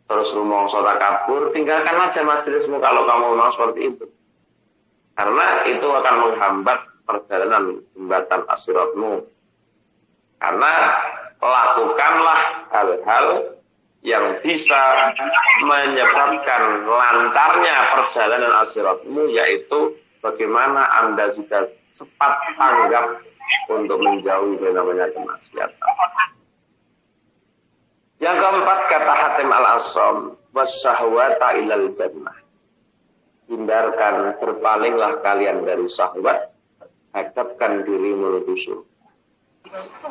terus rumangsa takabur, tinggalkan aja majelismu kalau kamu mau seperti itu. Karena itu akan menghambat perjalanan jembatan As-Siratmu. Karena lakukanlah hal-hal yang bisa menyebabkan lancarnya perjalanan As-Siratmu, yaitu bagaimana Anda juga cepat tanggap untuk menjauhi dari namanya kemaksiatan. Yang keempat, kata Hatim Al-Asam, wasyahwata ilal jannah. Hindarkan, berpalinglah kalian dari syahwat, hadapkan dirimu menuju surga.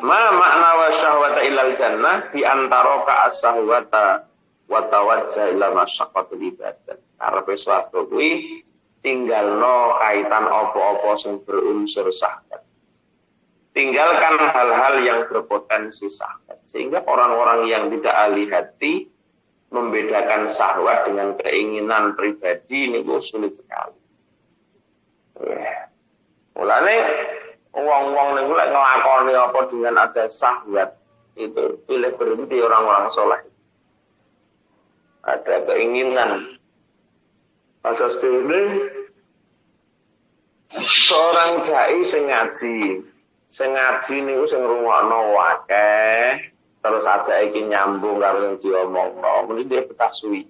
Ma makna wa syahwata ilal jannah di antara ka as-syahwata wa tawajjah ila masyaqqatul ibadah. Karepe swarga kuwi tinggalno kaitan apa-apa sing berunsur syahwat. Tinggalkan hal-hal yang berpotensi syahwat. Sehingga orang-orang yang tidak ahli hati membedakan syahwat dengan keinginan pribadi ini sulit sekali. Mulane wong-wong niku lek nglakoni apa dengan ada syahwat, itu pilih berhenti orang-orang soleh. Ada keinginan. Atas dene seorang dai sing ngaji niku sing ngrungokno akeh. Terus aja iki nyambung karo yang diomongno, mesti dia betah suwi.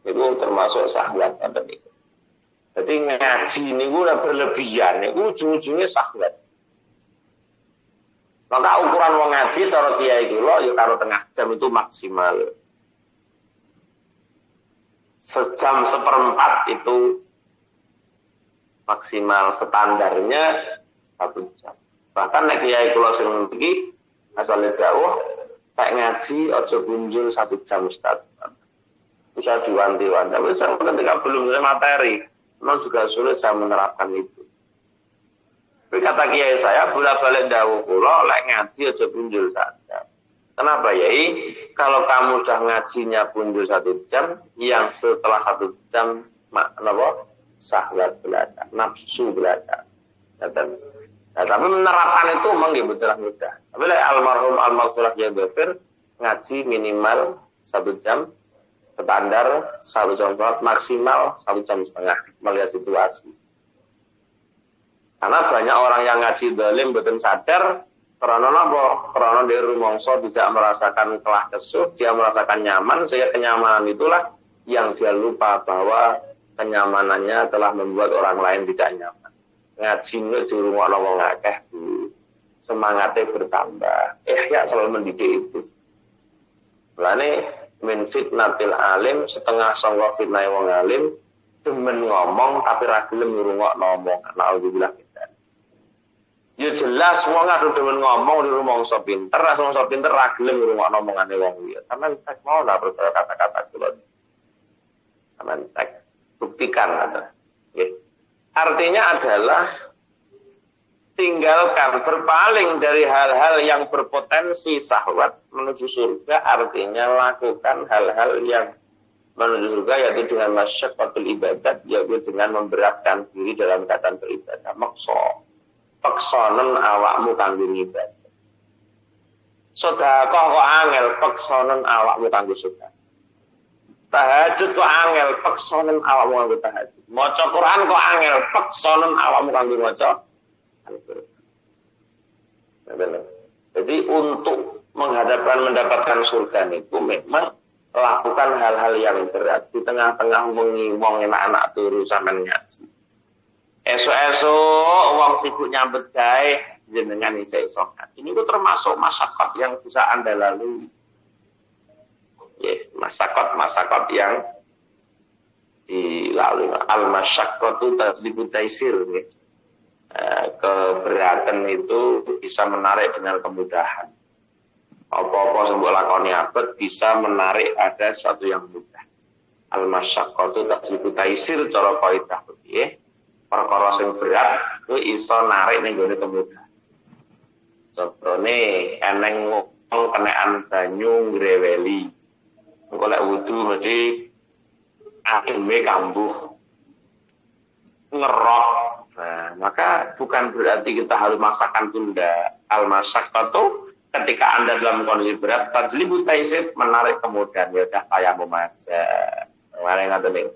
Itu termasuk syahwat ada niku. Jadi ngaji niku ora berlebihan, niku ujung-ujungnya syahwat. Maka ukuran wong ngaji cara kiai kula ya karo tengah jam itu maksimal. Sejam seperempat itu maksimal, standarnya 1 jam. Bahkan nek kiai kula sing iki asale dawuh tak ngaji aja punjul 1 jam Ustaz. Bisa diwanti-wanti. Tapi ketika belum selesai materi, memang juga sulit saya menerapkan itu. Tapi kata kiai saya, bolak-balik dawuh kula lek ngaji aja punjul saja. Kenapa yai? Kalau kamu sudah ngajinya punjul 1 jam, yang setelah 1 jam napa? Syahwat belaka, nafsu belaka. Nah, tapi menerapkan itu memang betul mudah. Tapi lek almarhum al-maghfurah ya Ghafir ngaji minimal 1 jam, standar 1 jam maksimal 1 jam setengah melihat situasi. Karena banyak orang yang ngaji zalim betul sadar karena apa? Karena dia rumangsa tidak merasakan kelah kesuh, dia merasakan nyaman, sehingga kenyamanan itulah yang dia lupa bahwa kenyamanannya telah membuat orang lain tidak nyaman. Ngaji nek di rumah wong akeh semangatnya bertambah. Ya selalu mendidik itu. Lane min fitnatil alim setengah sangka fitnah wong alim demen ngomong tapi ra gelem ngrungokno omongan. Alhamdulillah kita. Ya jelas wong ado demen ngomong di rumangsa pinter, rumangsa pinter ra gelem ngrungokno omongane wong liya. Sampeyan cek mau lah perkara kata-kata kula. Sampeyan cek buktikan ada. Okay. Artinya adalah tinggalkan, berpaling dari hal-hal yang berpotensi syahwat menuju surga, artinya lakukan hal-hal yang menuju surga, yaitu dengan masyaqqatul ibadat, yaitu dengan memberatkan diri dalam keadaan beribadah. Peksonen awakmu kanggo ibadah. Sedekah kok angel, peksonen awakmu kanggo sedekah. Tahajud kok angel, peksonen awakmu kanggo tahajud. Maca Quran kok angel, peksonen awakmu kanggo maca. Jadi untuk mendapatkan surga itu memang lakukan hal-hal yang berat di tengah-tengah wengi wong enak-enak turu sampean ngaji. Esok-esok wong sibuk nyambut gawe jenengan iso ngaji. Ini termasuk masyarakat yang bisa Anda lalui. Masyarakat yang dilalui. Al-masyaqqatu tajlibu taisir. Keberatan itu bisa menarik dengan kemudahan. Apa-apa sing mbok lakoni abet bisa menarik ada sesuatu yang mudah. Al-masyaqqatu tajlibu taisir cara kaidah piye? Perkara sing berat ku iso narik ning gone kemudahan. Contone eneng wong kenekan banyu ngreweli. Engko lek wudu mesti ademe kambuh ngerok. Nah, maka bukan berarti kita harus masakan tunda. Al-masyaqqatu ketika Anda dalam kondisi berat, tajlibu taisir menarik kemudahan. Ya udah tayamum aja. Mari ngaten ning.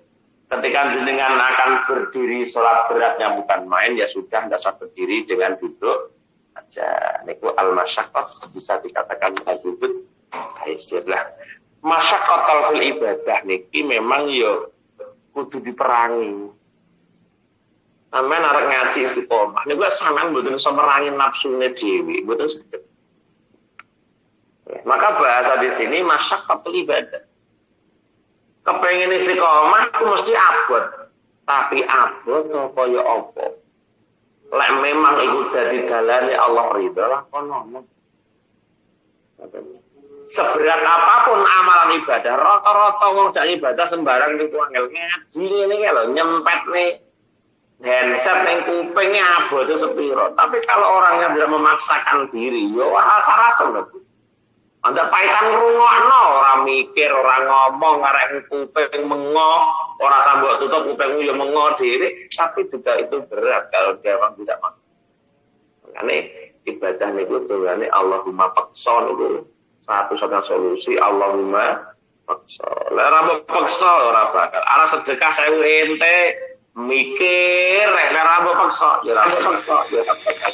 Ketika jenengan akan berdiri sholat beratnya bukan main, ya sudah tidak usah berdiri dengan duduk aja. Niku al-masyaqqat bisa dikatakan tajlibu taisir lah. Masyaqqatul fil ibadah niki memang yo kudu diperangi. Sampeyan arep ngaji istiqomah. Niku sampean mboten iso merangi nafsune dhewe, mboten saged. Maka bahasa di sini masyaqqatul ibadah. Kepengen istiqomah itu mesti abot. Tapi abot apa ya apa? Lek memang iku dadi dalane Allah ridha lah kono. Seberat apapun amalan ibadah, rata-rata wong jak ibadah sembarang niku angel ngaji ngene iki lho nyempet nih handset ning kupinge abote sepiro. Tapi kalau orangnya tidak memaksakan diri, yo rasa-rasa lho. Anda paitan ngrungokno, ora mikir, ora ngomong, arek kuping mengoh, ora sambok tutup kupingmu yo mengoh dhewe, tapi juga itu berat kalau dia orang tidak maksa. Makane ibadah niku dongane Allahumma paksa niku satu-satunya solusi, Allahumma paksa. Lah ora paksa ora bakal. Arep sedekah 1000 ente mikir nek ora paksa, ya ora paksa, ya ora bakal.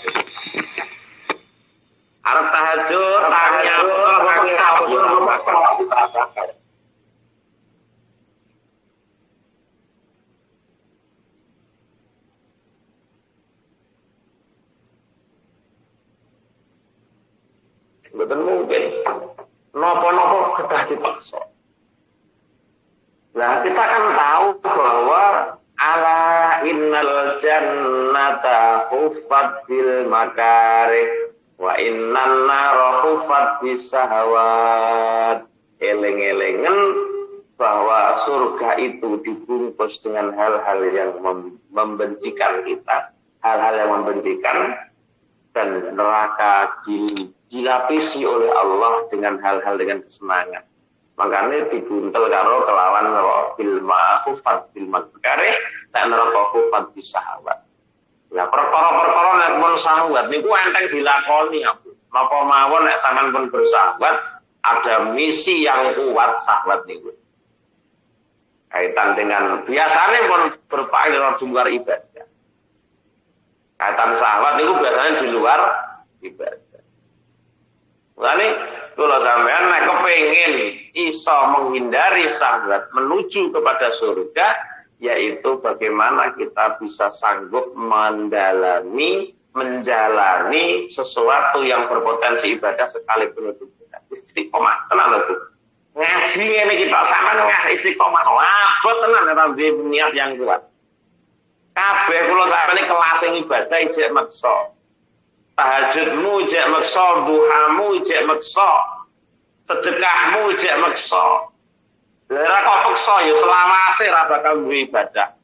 Arep tahajud, tangi apa ora paksa, ya ora bakal. Betul mungkin. Nopo-nopo kedah dipaksa. Nah, kita kan tahu bahwa ala innal jannata huffat bil makarih wa innan nara huffat bis syahawat. Eleng-elengen bahwa surga itu dibungkus dengan hal-hal yang membencikan kita, hal-hal yang membencikan, dan neraka dilapisi oleh Allah dengan hal-hal dengan kesenangan. Makanya dibuntel karo kelawan bil ma'hufat bil makarih dan neraka hufat bis syahwat. Nah, perkara-perkara nek mun syahwat niku enteng dilakoni aku. Napa mawon nek sampean pun bersyahwat, ada misi yang kuat syahwat niku. Kaitan dengan biasanya pun berpaling di luar ibadah. Kaitan syahwat niku biasanya di luar ibadah. Mulane kula sampean nek kepengin iso menghindari syahwat menuju kepada surga, yaitu bagaimana kita bisa sanggup menjalani sesuatu yang berpotensi ibadah sekalipun itu tidak. Istiqomah tenan lho Bu. Ngaji ngene kita sampean istiqomah abot tenan ora niat yang kuat. Kabeh kula sampeyan kelas ibadah ijek maksa. Tahajudmu ijek maksa, duhamu ijek maksa. Sedekahmu ijek maksa. Ora kok maksa ya selawase ra bakal duwe ibadah.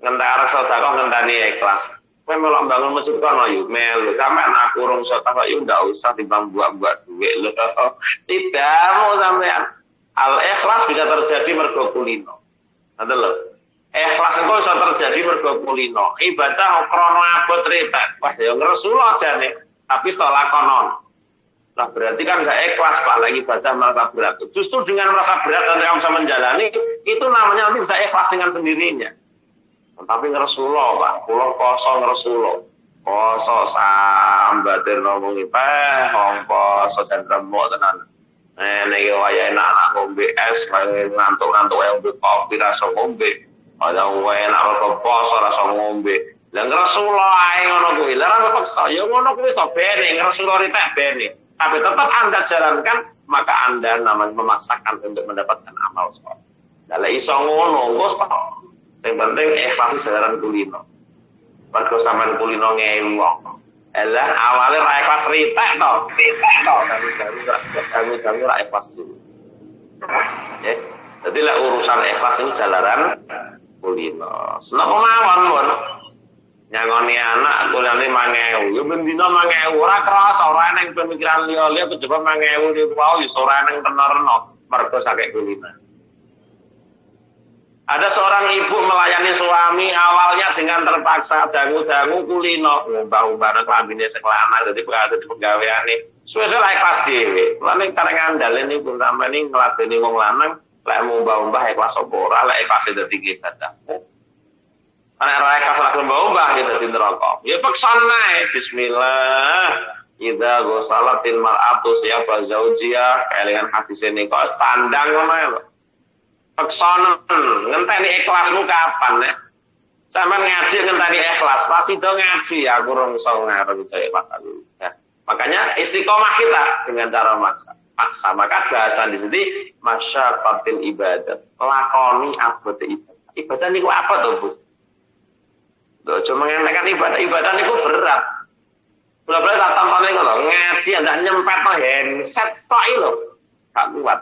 Ngentar sedekah ngenteni ikhlas. Kowe melok bangun masjid kono yo melu sampean aku urung sedekah yo ndak usah timbang buak-buak duit lho. Tidakmu sampean. Al ikhlas bisa terjadi mergo kulino. Ngoten lho. Ikhlas itu bisa terjadi mergo kulino. Ibadah krono abot retek. Wah ya ngresula jane, tapi setelah konon. Nah berarti kan enggak ikhlas Pak, lagi ibadah merasa berat. Justru dengan merasa berat dan kamu bisa menjalani, itu namanya nanti bisa ikhlas dengan sendirinya. Tapi ngresula Pak, kula poso ngresula. Poso sambatir ngomongi teh, poso jan remuk tenan. Niki wayahe anak ngombe es, ngantuk-ngantuk yang kopi rasa ngombe. Ada wae nak poso rasa ngombe. Lah ngresula ae ngono kuwi. Lah ora paksa, ya ngono kuwi to bene, ngresula ritek bene. Tapi tetap Anda jalankan, maka Anda namanya memaksakan untuk mendapatkan amal soleh. Lah iso ngono, wis to. Sing penting ikhlas jalan kulino. Mergo sampean kulino ngewu wong. Elah awale ra ikhlas ritek to. Kami ra ikhlas dulu. Ya. Jadi lah urusan ikhlas itu jalaran kulino. Senapa mawon pun nyangoni anak kulane 5.000. Ya bendina 5.000 ora krasa, ora eneng pemikiran liya-liya kejaba 5.000 niku wae iso ora eneng tenar-tenar mergo sakek kulino. Ada seorang ibu melayani suami awalnya dengan terpaksa dangu-dangu kulino, ngubah-ubah klambine seklana dadi pegawaiane. Suwe-suwe lek kelas dhewe. Lan karek ngandaleni niku sampeyan ngladeni wong lanang lek mbah-mbah ikhlas apa ora, lek ikhlas dadi ibadah. Ana ora ikhlas lek mbah-mbah dadi neraka. Ya paksa nae bismillah. Idza ghusalatil mar'atu siapa zaujiya, kelingan hadis ini kok pandang ngono ya. Paksa ngenteni ikhlasmu kapan ya? Sampeyan ngaji ngenteni ikhlas, pasti do ngaji aku rong iso ngarep ikhlas aku. Ya. Makanya istiqomah kita dengan cara maksa. Maka bahasa di sini masyaqatil ibadah, lakoni abote ibadah. Ibadah niku apa to, Bu? Lho cuma ngentekan ibadah niku berat. Bola-bola tak tampane ngono, ngaji ndak nyempetno handset tok iki lho. Gak kuat.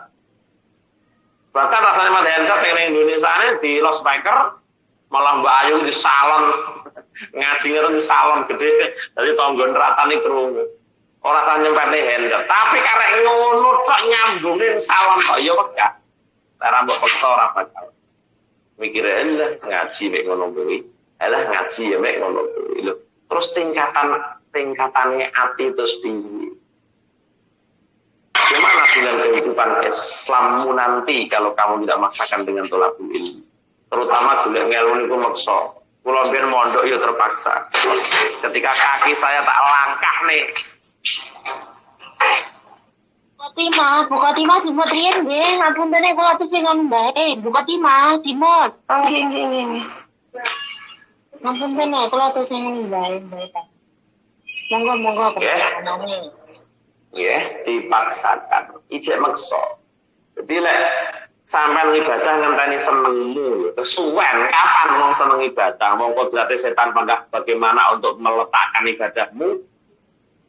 Bahkan rasanya mah handset sing ning Indonesia di loudspeaker malah Mbak Ayu di salon ngaji ngeren di salon gede dari tonggon ratane krungu. Ora usah nyempetne handset, tapi karek ngono tok nyambungin salon kok ya wegah. Cara mbok paksa ora bakal. Mikire lah ngaji mek ngono kuwi. Alah ngaji ya mek ngono kuwi lho. Terus tingkatannya ati terus tinggi. Gimana dengan kehidupan Islammu nanti kalau kamu tidak maksakan dengan thalabul ilmi? Terutama golek ilmu niku maksa. Kula ben mondok ya terpaksa. Ketika kaki saya tak langkah nih. Buka timah dimot riyen nggih, ngapuntene kula tesingan bae. Buka timah dimot. Nggih. Ngapuntene kula tesingan bae. Monggo kepanane. Ya, dipaksakan. Ijek maksa. Jadi lek sampean ibadah ngenteni senengmu, kesuwen kapan mau seneng ibadah? Mau kodrate setan bagaimana untuk meletakkan ibadahmu?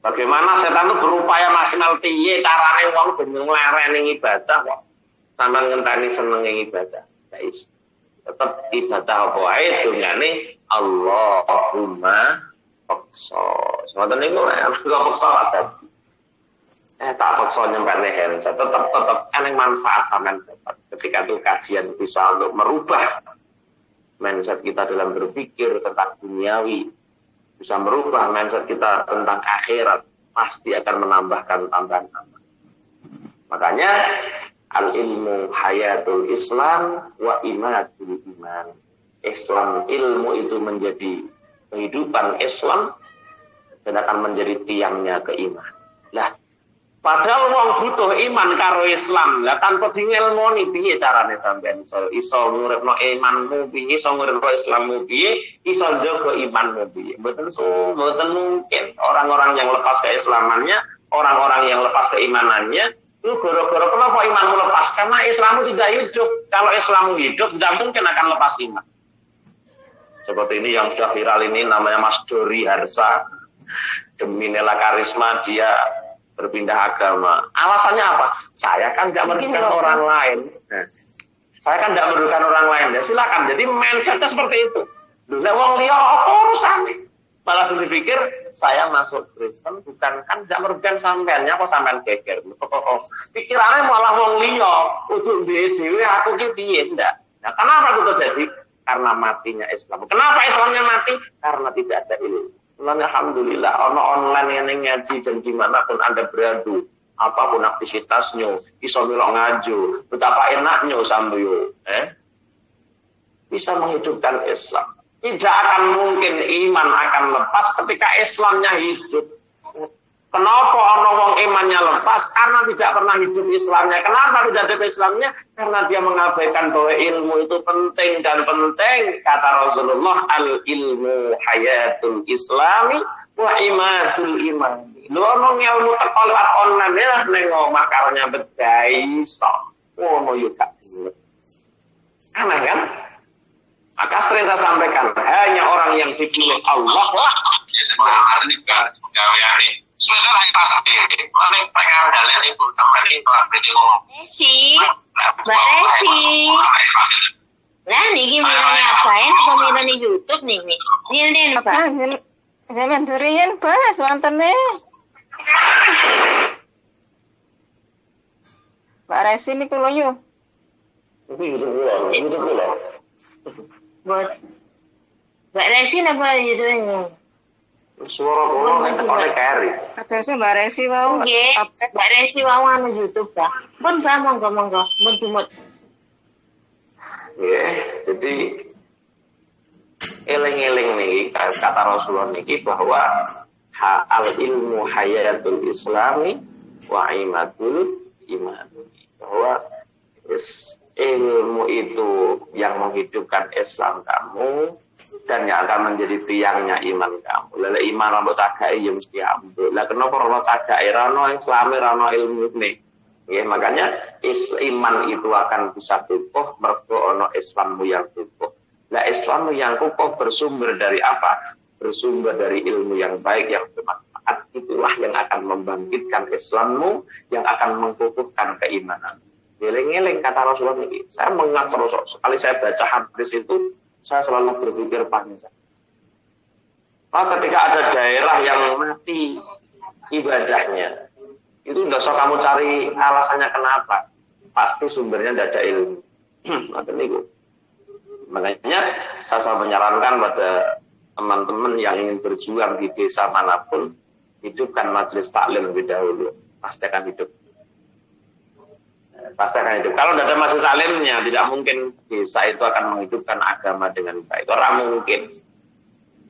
Bagaimana setan itu berupaya maksimal piye carane wong ben nglereni ibadah kok. Sampean ngenteni senenge ibadah. Guys, tetap ibadah apa wae dongane Allahumma paksa. Semoten niku nek paksa ada. Tak paksa nyembahne handset, tetap eneng manfaat sampean dapat. Ketika itu kajian bisa untuk merubah mindset kita dalam berpikir tentang duniawi, bisa merubah mindset kita tentang akhirat, pasti akan menambahkan tambahan. Makanya al-ilmu hayatul Islam wa imatul iman. Islam, ilmu itu menjadi kehidupan Islam dan akan menjadi tiangnya keimanan. Lah, padahal wong butuh iman karo Islam. Lah tanpa ngilmoni piye carane sampean iso nguripno imanmu piye, iso nguripno Islammu piye, iso jaga imanmu piye. Mboten mungkin orang-orang yang lepas keislamannya, orang-orang yang lepas keimanannya, itu gara-gara kenapa imanmu lepas? Karena Islammu tidak hidup. Kalau Islammu hidup, tidak mungkin akan lepas iman. Seperti ini yang sudah viral ini namanya Mas Dori Harsa. Demi nilai karisma dia berpindah agama. Alasannya apa? Saya kan tidak merugikan orang lain. Saya kan tidak merugikan orang lain. Ya silakan. Jadi mindsetnya seperti itu. Dunia wong liya apa urusan? Malah sudah dipikir saya masuk Kristen bukan kan tidak merugikan sampeannya apa sampean geger. Pikirannya malah wong liya untuk dhewe aku ki piye ndak. Nah, kenapa itu terjadi? Karena matinya Islam. Kenapa Islamnya mati? Karena tidak ada ilmu. Alhamdulillah, ono online yang ngaji dan dimanapun Anda berada, apapun aktivitasnya, iso milok ngajo, betapa enaknya sambil, bisa menghidupkan Islam. Tidak akan mungkin iman akan lepas ketika Islamnya hidup. Kenapa ono wong imannya lepas? Karena tidak pernah hidup Islamnya. Kenapa tidak hidup Islamnya? Karena dia mengabaikan bahwa ilmu itu penting dan penting. Kata Rasulullah, al-ilmu hayatul Islami wa imadul imani. Lu ngomong ilmu terkolak online ya, nengok makarnya bedai sok. Ngono yuka. Aneh kan? Maka sering saya sampaikan, hanya orang yang dipilih Allah lah. Semisal yang pasti, paling pengen kalian ibu teman ini ngomong. Mbak Resi. Lah niki mirane apain apa mirane YouTube nih? Ini apa? Zaman durian bahas wantene. Mbak Resi niku lho yo. Itu pula. Buat Mbak Resi napa YouTube? Suara kula nek oleh kari. Kadang Mbak Resi wau. Nggih, Mbak Resi wau anu YouTube ta. Pun Mbak monggo mut. Ya, jadi eling-eling nih kata Rasulullah niki bahwa al ilmu hayatul Islami wa imatul iman. Bahwa ilmu itu yang menghidupkan Islam kamu dan yang akan menjadi tiangnya iman kamu. Lele iman rambut cagai yang mesti ambil. Lah kenapa rambut cagai rano Islami rano ilmu ini? Ya, makanya iman itu akan bisa kukuh mergo ono Islammu yang kukuh. Lah Islammu yang kukuh bersumber dari apa? Bersumber dari ilmu yang baik yang bermanfaat. Itulah yang akan membangkitkan Islammu, yang akan mengukuhkan keimanan. Ngeling-ngeling kata Rasulullah ini. Saya mengingat terus sekali saya baca hadis itu, saya selalu berpikir panjang. Ketika ada daerah yang mati ibadahnya, itu tidak usah kamu cari alasannya kenapa. Pasti sumbernya tidak ada ilmu. Makanya saya selalu menyarankan pada teman-teman yang ingin berjuang di desa manapun, hidupkan majelis taklim lebih dahulu. Pasti akan hidup. Kalau tidak ada majelis taklimnya, tidak mungkin desa itu akan menghidupkan agama dengan baik. Orang mungkin.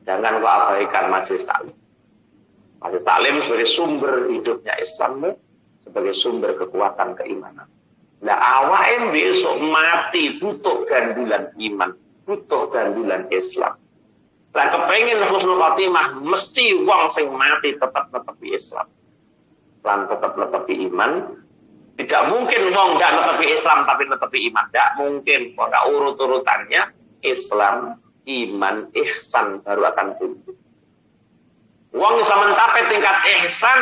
Jangan kau abaikan majelis taklim. Majelis taklim sebagai sumber hidupnya Islammu, sebagai sumber kekuatan keimanan. Nah awake besok mati butuh gandulan iman, butuh gandulan Islam. Lah kepengin husnul khotimah mesti wong sing mati tetap di Islam. lan tetap netepi iman. Tidak mungkin wong nggak netepi Islam tapi netepi iman, tidak mungkin. Maka urut-urutannya Islam, iman, ihsan baru akan tumbuh. Wong bisa mencapai tingkat ihsan,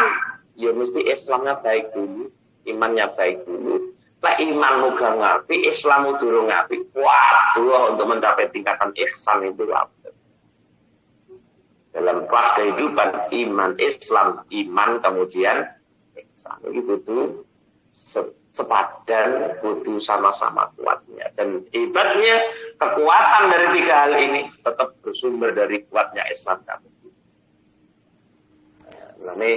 ya mesti Islamnya baik dulu, imannya baik dulu. Lah imanmu gak ngapi, Islammu durung ngapi. Waduh, untuk mencapai tingkatan ihsan itu apa? Dalam kelas kehidupan, iman, Islam, iman, kemudian ihsan. Ini butuh sepadan, butuh sama-sama kuatnya. Dan hebatnya, kekuatan dari tiga hal ini tetap bersumber dari kuatnya Islam kamu. Ini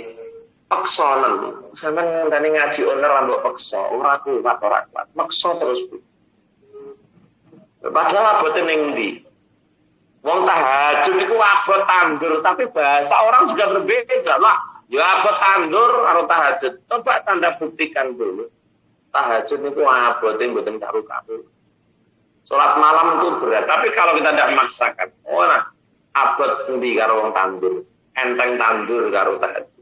peksonen, sampean tadi ngaji owner ambek pekso, ora kuat. Pekso terus. Padahal abote ning ndi? Wong tahajud iku abot tandur, tapi bahasa orang juga berbeda lah. Ya abot tandur karo tahajud. Coba tanda buktikan dulu. Tahajud niku abote mboten karu-karu. Salat malam itu berat, tapi kalau kita tidak memaksakan, ora abot endi karo wong tandur. Enteng tandur karo tahajud.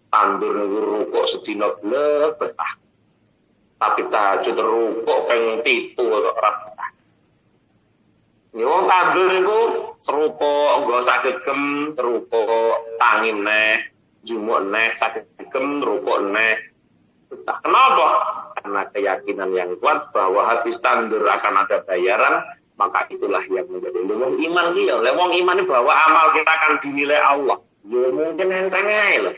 Tandur niku rukuk sedina blek betah. Tapi tahajud rukuk ping 7 kok ora betah. Ini wong tandur niku serupuk nggo saged gem, rukuk tangin neh, jumuk neh, saged gem, rukuk neh. Betah. Kenapa? Karena keyakinan yang kuat bahwa habis tandur akan ada bayaran, maka itulah yang menjadi wong iman ki ya. Lek wong iman ini bahwa amal kita akan dinilai Allah. Ya mungkin enteng ae lho.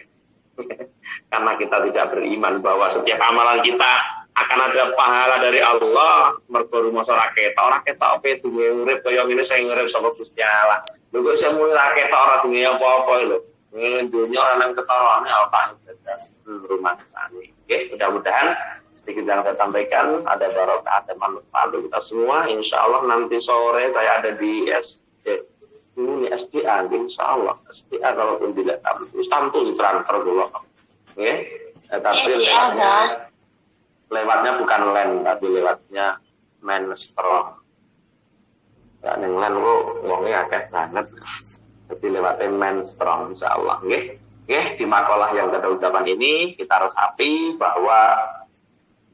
Karena kita tidak beriman bahwa setiap amalan kita akan ada pahala dari Allah. Mergo rumoso ra ketok, ora ketok apa duwe urip kaya ngene sing urip saka Gusti Allah. Lho kok sing mulih ra ketok ora duwe apa-apa lho. Ngene dunya ora nang ketorone apa rumah sani. Oke, mudah-mudahan sedikit yang saya sampaikan ada barokah, ada manfaat untuk kita semua. Insyaallah nanti sore saya ada di ini SDA, insya Allah SDA kalaupun tidak tampil transfer dulu, oke? Tapi lewatnya bukan land, tapi lewatnya menstrong. Ya, yang land kok ngomongnya akeh banget, tapi lewatnya menstrong, insya Allah, oke? Di makalah yang kita ucapan ini kita resapi bahwa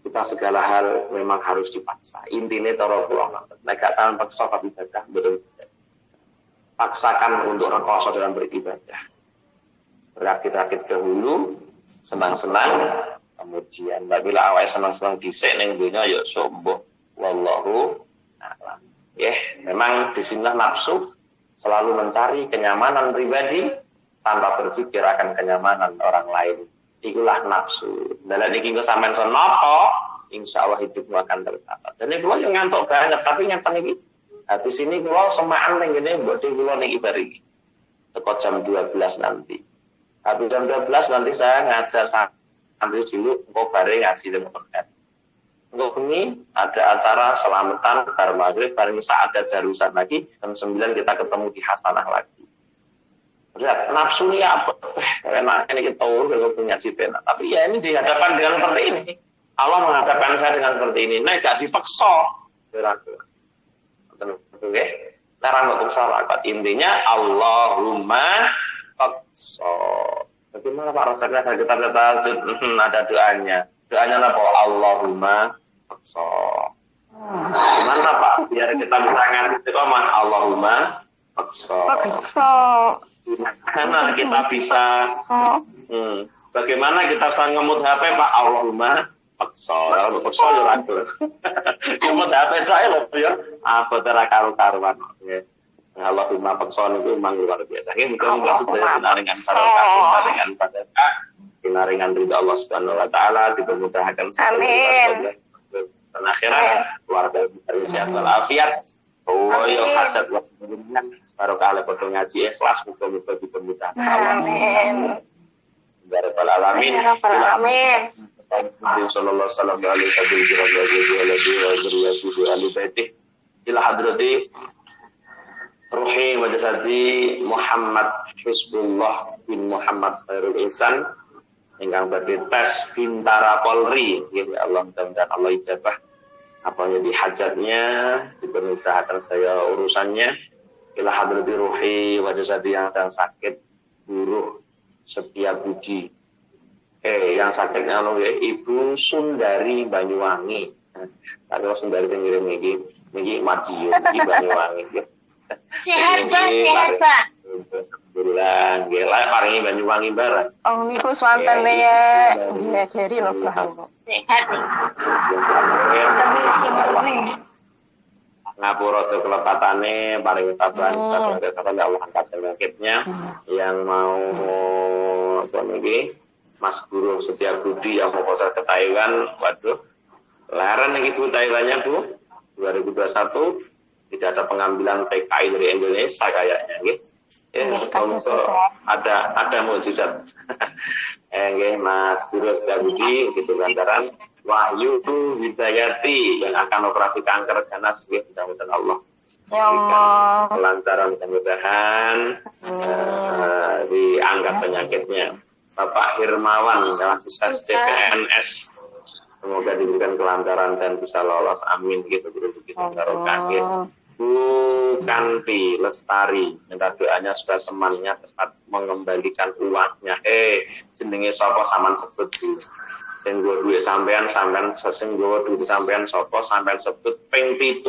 kita segala hal memang harus dipaksa. Intinya toro pulang, mereka tangan paksa tapi ibadah betul. Paksakan untuk rekoso dalam beribadah. Rakit-rakit ke hulu, senang-senang, kemudian bila awal senang-senang dhisik ning dunya ya sombong. Wallahu a'lam. Memang disinilah nafsu selalu mencari kenyamanan pribadi tanpa berpikir akan kenyamanan orang lain. Itulah nafsu. Dalam iki engko sampean sonapa, insyaallah hidupmu akan tertata. Dan ini yang ngantuk banget, tapi nyata iki habis ini kalau semaan yang gini buat di pulau nih ibari teko jam 12 nanti. Habis jam 12 nanti saya ngajar sambil dulu engkau bareng ngaji dengan teman. Engkau ini ada acara selamatan bar maghrib bareng saat ada darusan lagi jam 9 kita ketemu di Hasanah lagi. Lihat nafsu ini apa? Karena ini kita tahu kalau punya cipena. Tapi ya ini dihadapkan dengan seperti ini. Allah menghadapkan saya dengan seperti ini. Nah gak dipaksa. Kira-kira. Oke, larang untuk salat. Intinya Allahumma pakso. Bagaimana Pak Rasulullah kita ada doanya. Doanya apa? Allahumma pakso. Gimana Pak? Biar kita bisa ngerti istiqomah. Allahumma pakso. Bagaimana kita bisa? Bagaimana kita bisa ngemut HP Pak? Allahumma pakso ya ragu. Cuma dapat saya loh ya. Apa tera karu-karuan. Allahumma pakso itu memang luar biasa. Mudah-mudahan sudah dengan barokah, dengan sedekah, dengan ridha Allah Subhanahu wa taala dipermudahkan amin. Dan akhirat keluarga dari sehat walafiat. Oh ya hajat wa barokah padha ngaji ikhlas muga-muga dipermudahkan. Amin. Ya rabbal alamin. Amin. Nabi sallallahu alaihi wasallam ila hadrati ruhi wa jasadi Muhammad Hizbullah bin Muhammad Khairul Ihsan ingkang badhe tes bintara Polri. Ya Allah, mudah-mudahan Allah ijabah apanya di hajatnya, dipermudahkan saya urusannya. Ila hadrati ruhi wa jasadi yang sedang sakit, buruh, setia puji Yang sakitnya lo ya Ibu Sundari Banyuwangi. Kalau Sundari sing ngirim niki Madiun iki Banyuwangi. Sehat Pak. Alhamdulillah, nggih lah paringi Banyuwangi bareng. Oh niku swanten ya. Nggih Geri lho Bah. Sehat nih. Ngapura tuh kelepatane paling utaban kata Allah angkat penyakitnya yang mau apa niki Mas Guru Setia Budi yang mau konser ke Taiwan, waduh larang nih Bu Taiwannya Bu 2021 tidak ada pengambilan PKI dari Indonesia kayaknya gitu. Untuk ada mukjizat. Mas Guru Setia Budi gitu lantaran Wahyu Hidayati yang akan operasi kanker ganas gitu, mudah-mudahan Allah berikan kelancaran kemudahan diangkat penyakitnya. Bapak Hirmawan dalam tes CPNS semoga diberikan kelancaran dan bisa lolos, amin gitu begitu barokah gitu. Bu Kanti Lestari minta doanya supaya temannya cepat mengembalikan uangnya. Jenenge sapa sampean sebut dulu. Sing nggo duit sampean sing nggo duit sampean sapa sampean sebut ping 7.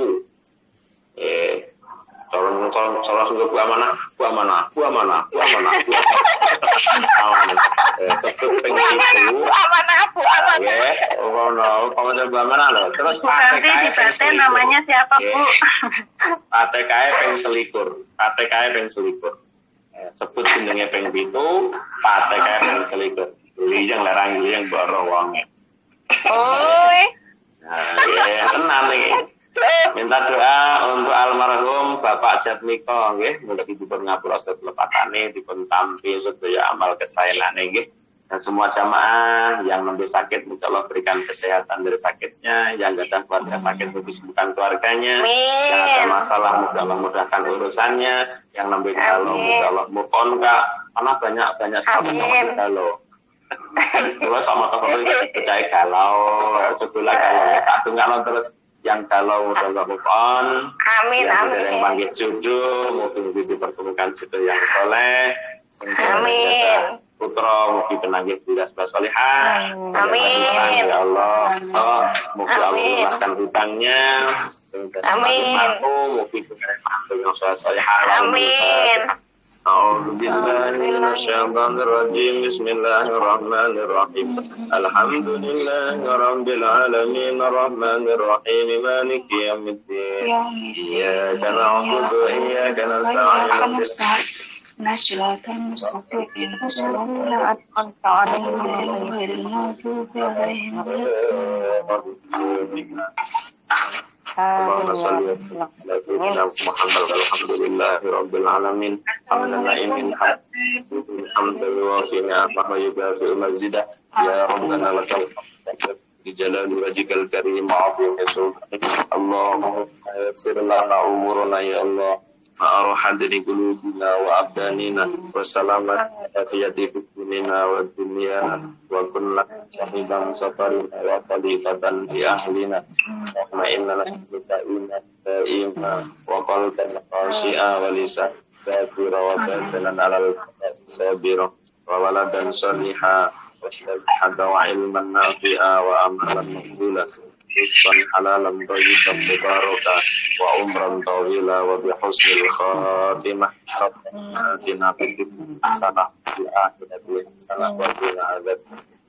Tolong sungguh Bu amanah. Sebut ping 7. Bu amanah. Ya, kamu Bu amanah loh. Terus PTKI namanya siapa Bu? PTKI ping selikur. Sebut jenenge ping 7, PTKI ping selikur. Yang larang yang boro wonge. Tenan iki. Minta doa untuk almarhum Bapak Jatmiko nggih, mugi dipun ngapura selepatane, dipun tampi sedaya amal kesaenane nggih. Dan semua jamaah yang nembe sakit, mudah Allah berikan kesehatan dari sakitnya, yang ada keluarga sakit disembuhkan keluarganya, yang ada masalah mudah Allah mudahkan urusannya, yang nembe galau mudah Allah move on Kak, karena banyak sekali galau. Terus sama teman-teman percaya galau, sebelah galau ya, tak tunggal terus yang galau mudah Allah move on. Amin. Yang panggil jodoh, mungkin dipertemukan jodoh yang soleh. Amin. Putra mungkin penagih tidak solihah. Amin. Ya Allah. Mungkin Allah luaskan hutangnya. Amin. Mungkin penagih yang solihah. Amin. أعوذ بالله من الشيطان الرجيم بسم الله الرحمن الرحيم الحمد لله رب العالمين الرحمن الرحيم مالك يوم الدين إياك نعبد وإياك نستعين صراط المستقيم صراط الذين أنعمت عليهم غير المغضوب عليهم اللهم صل على سيدنا محمد الحمد لله رب العالمين حمدا نعيم حمدا يوافي نعمه ويكافئ مزيدا يا ربنا لك الحمد بجلال وجهك الكريم وعظيم سلطانك اللهم يسر لنا امورنا يا الله مع قلوبنا وابداننا والسلامة والعافية في ديننا والدنيا وكنا صاحبا سفرنا وخليفة في أهلنا اللهم إنا نسألك إيمانا وقلبا خاشعا ولسانا ذاكرا وباطنا على الخير صابرا وولدا صالحا وشهادة وعلما نافعا وأمالا مقبولا رزقا حلالا طيبا مباركا وعمرا طويلا وبحسن الخاتمة ربنا آتنا في الدنيا حسنة وفي الآخرة حسنة وقنا عذاب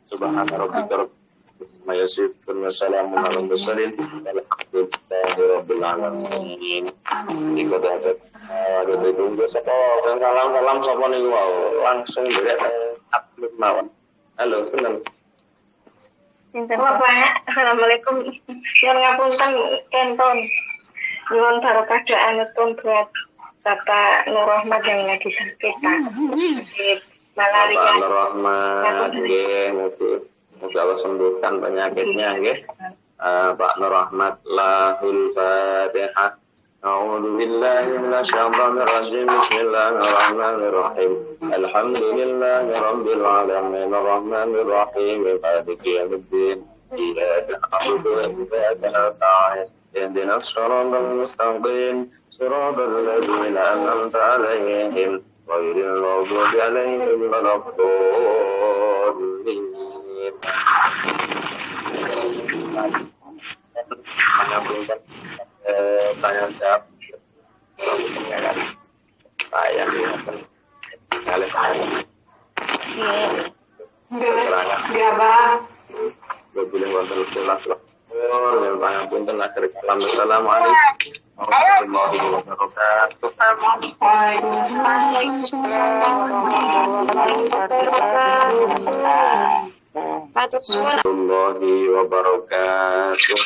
سبحان ربك رب ما يصفون وسلام على المرسلين والحمد لله رب العالمين. Ikut aja. Ada ditunggu salam sapa niku langsung direk upload mawon. Halo, seneng. Bapak, assalamualaikum. Yang ngapunten Kenton. Nyuwun barokah doanipun buat Bapak Nur Rahmat yang lagi sakit Pak. Malaria. Bapak Nur Rahmat, nggih, mugi Allah sembuhkan penyakitnya nggih. Pak Nur Rahmat lahul Fatihah. أعوذ بالله من الشيطان الرجيم بسم الله الرحمن الرحيم الحمد لله رب العالمين الرحمن الرحيم مالك يوم الدين إياك نعبد وإياك نستعين اهدنا الصراط المستقيم صراط الذين أنعمت عليهم غير المغضوب عليهم ولا الضالين Tanya jawab. Saya kali Enggak, Bang. boleh wonten kelas lah. Yang punten akhir kalam. Assalamualaikum warahmatullahi wabarakatuh. Warahmatullahi wabarakatuh.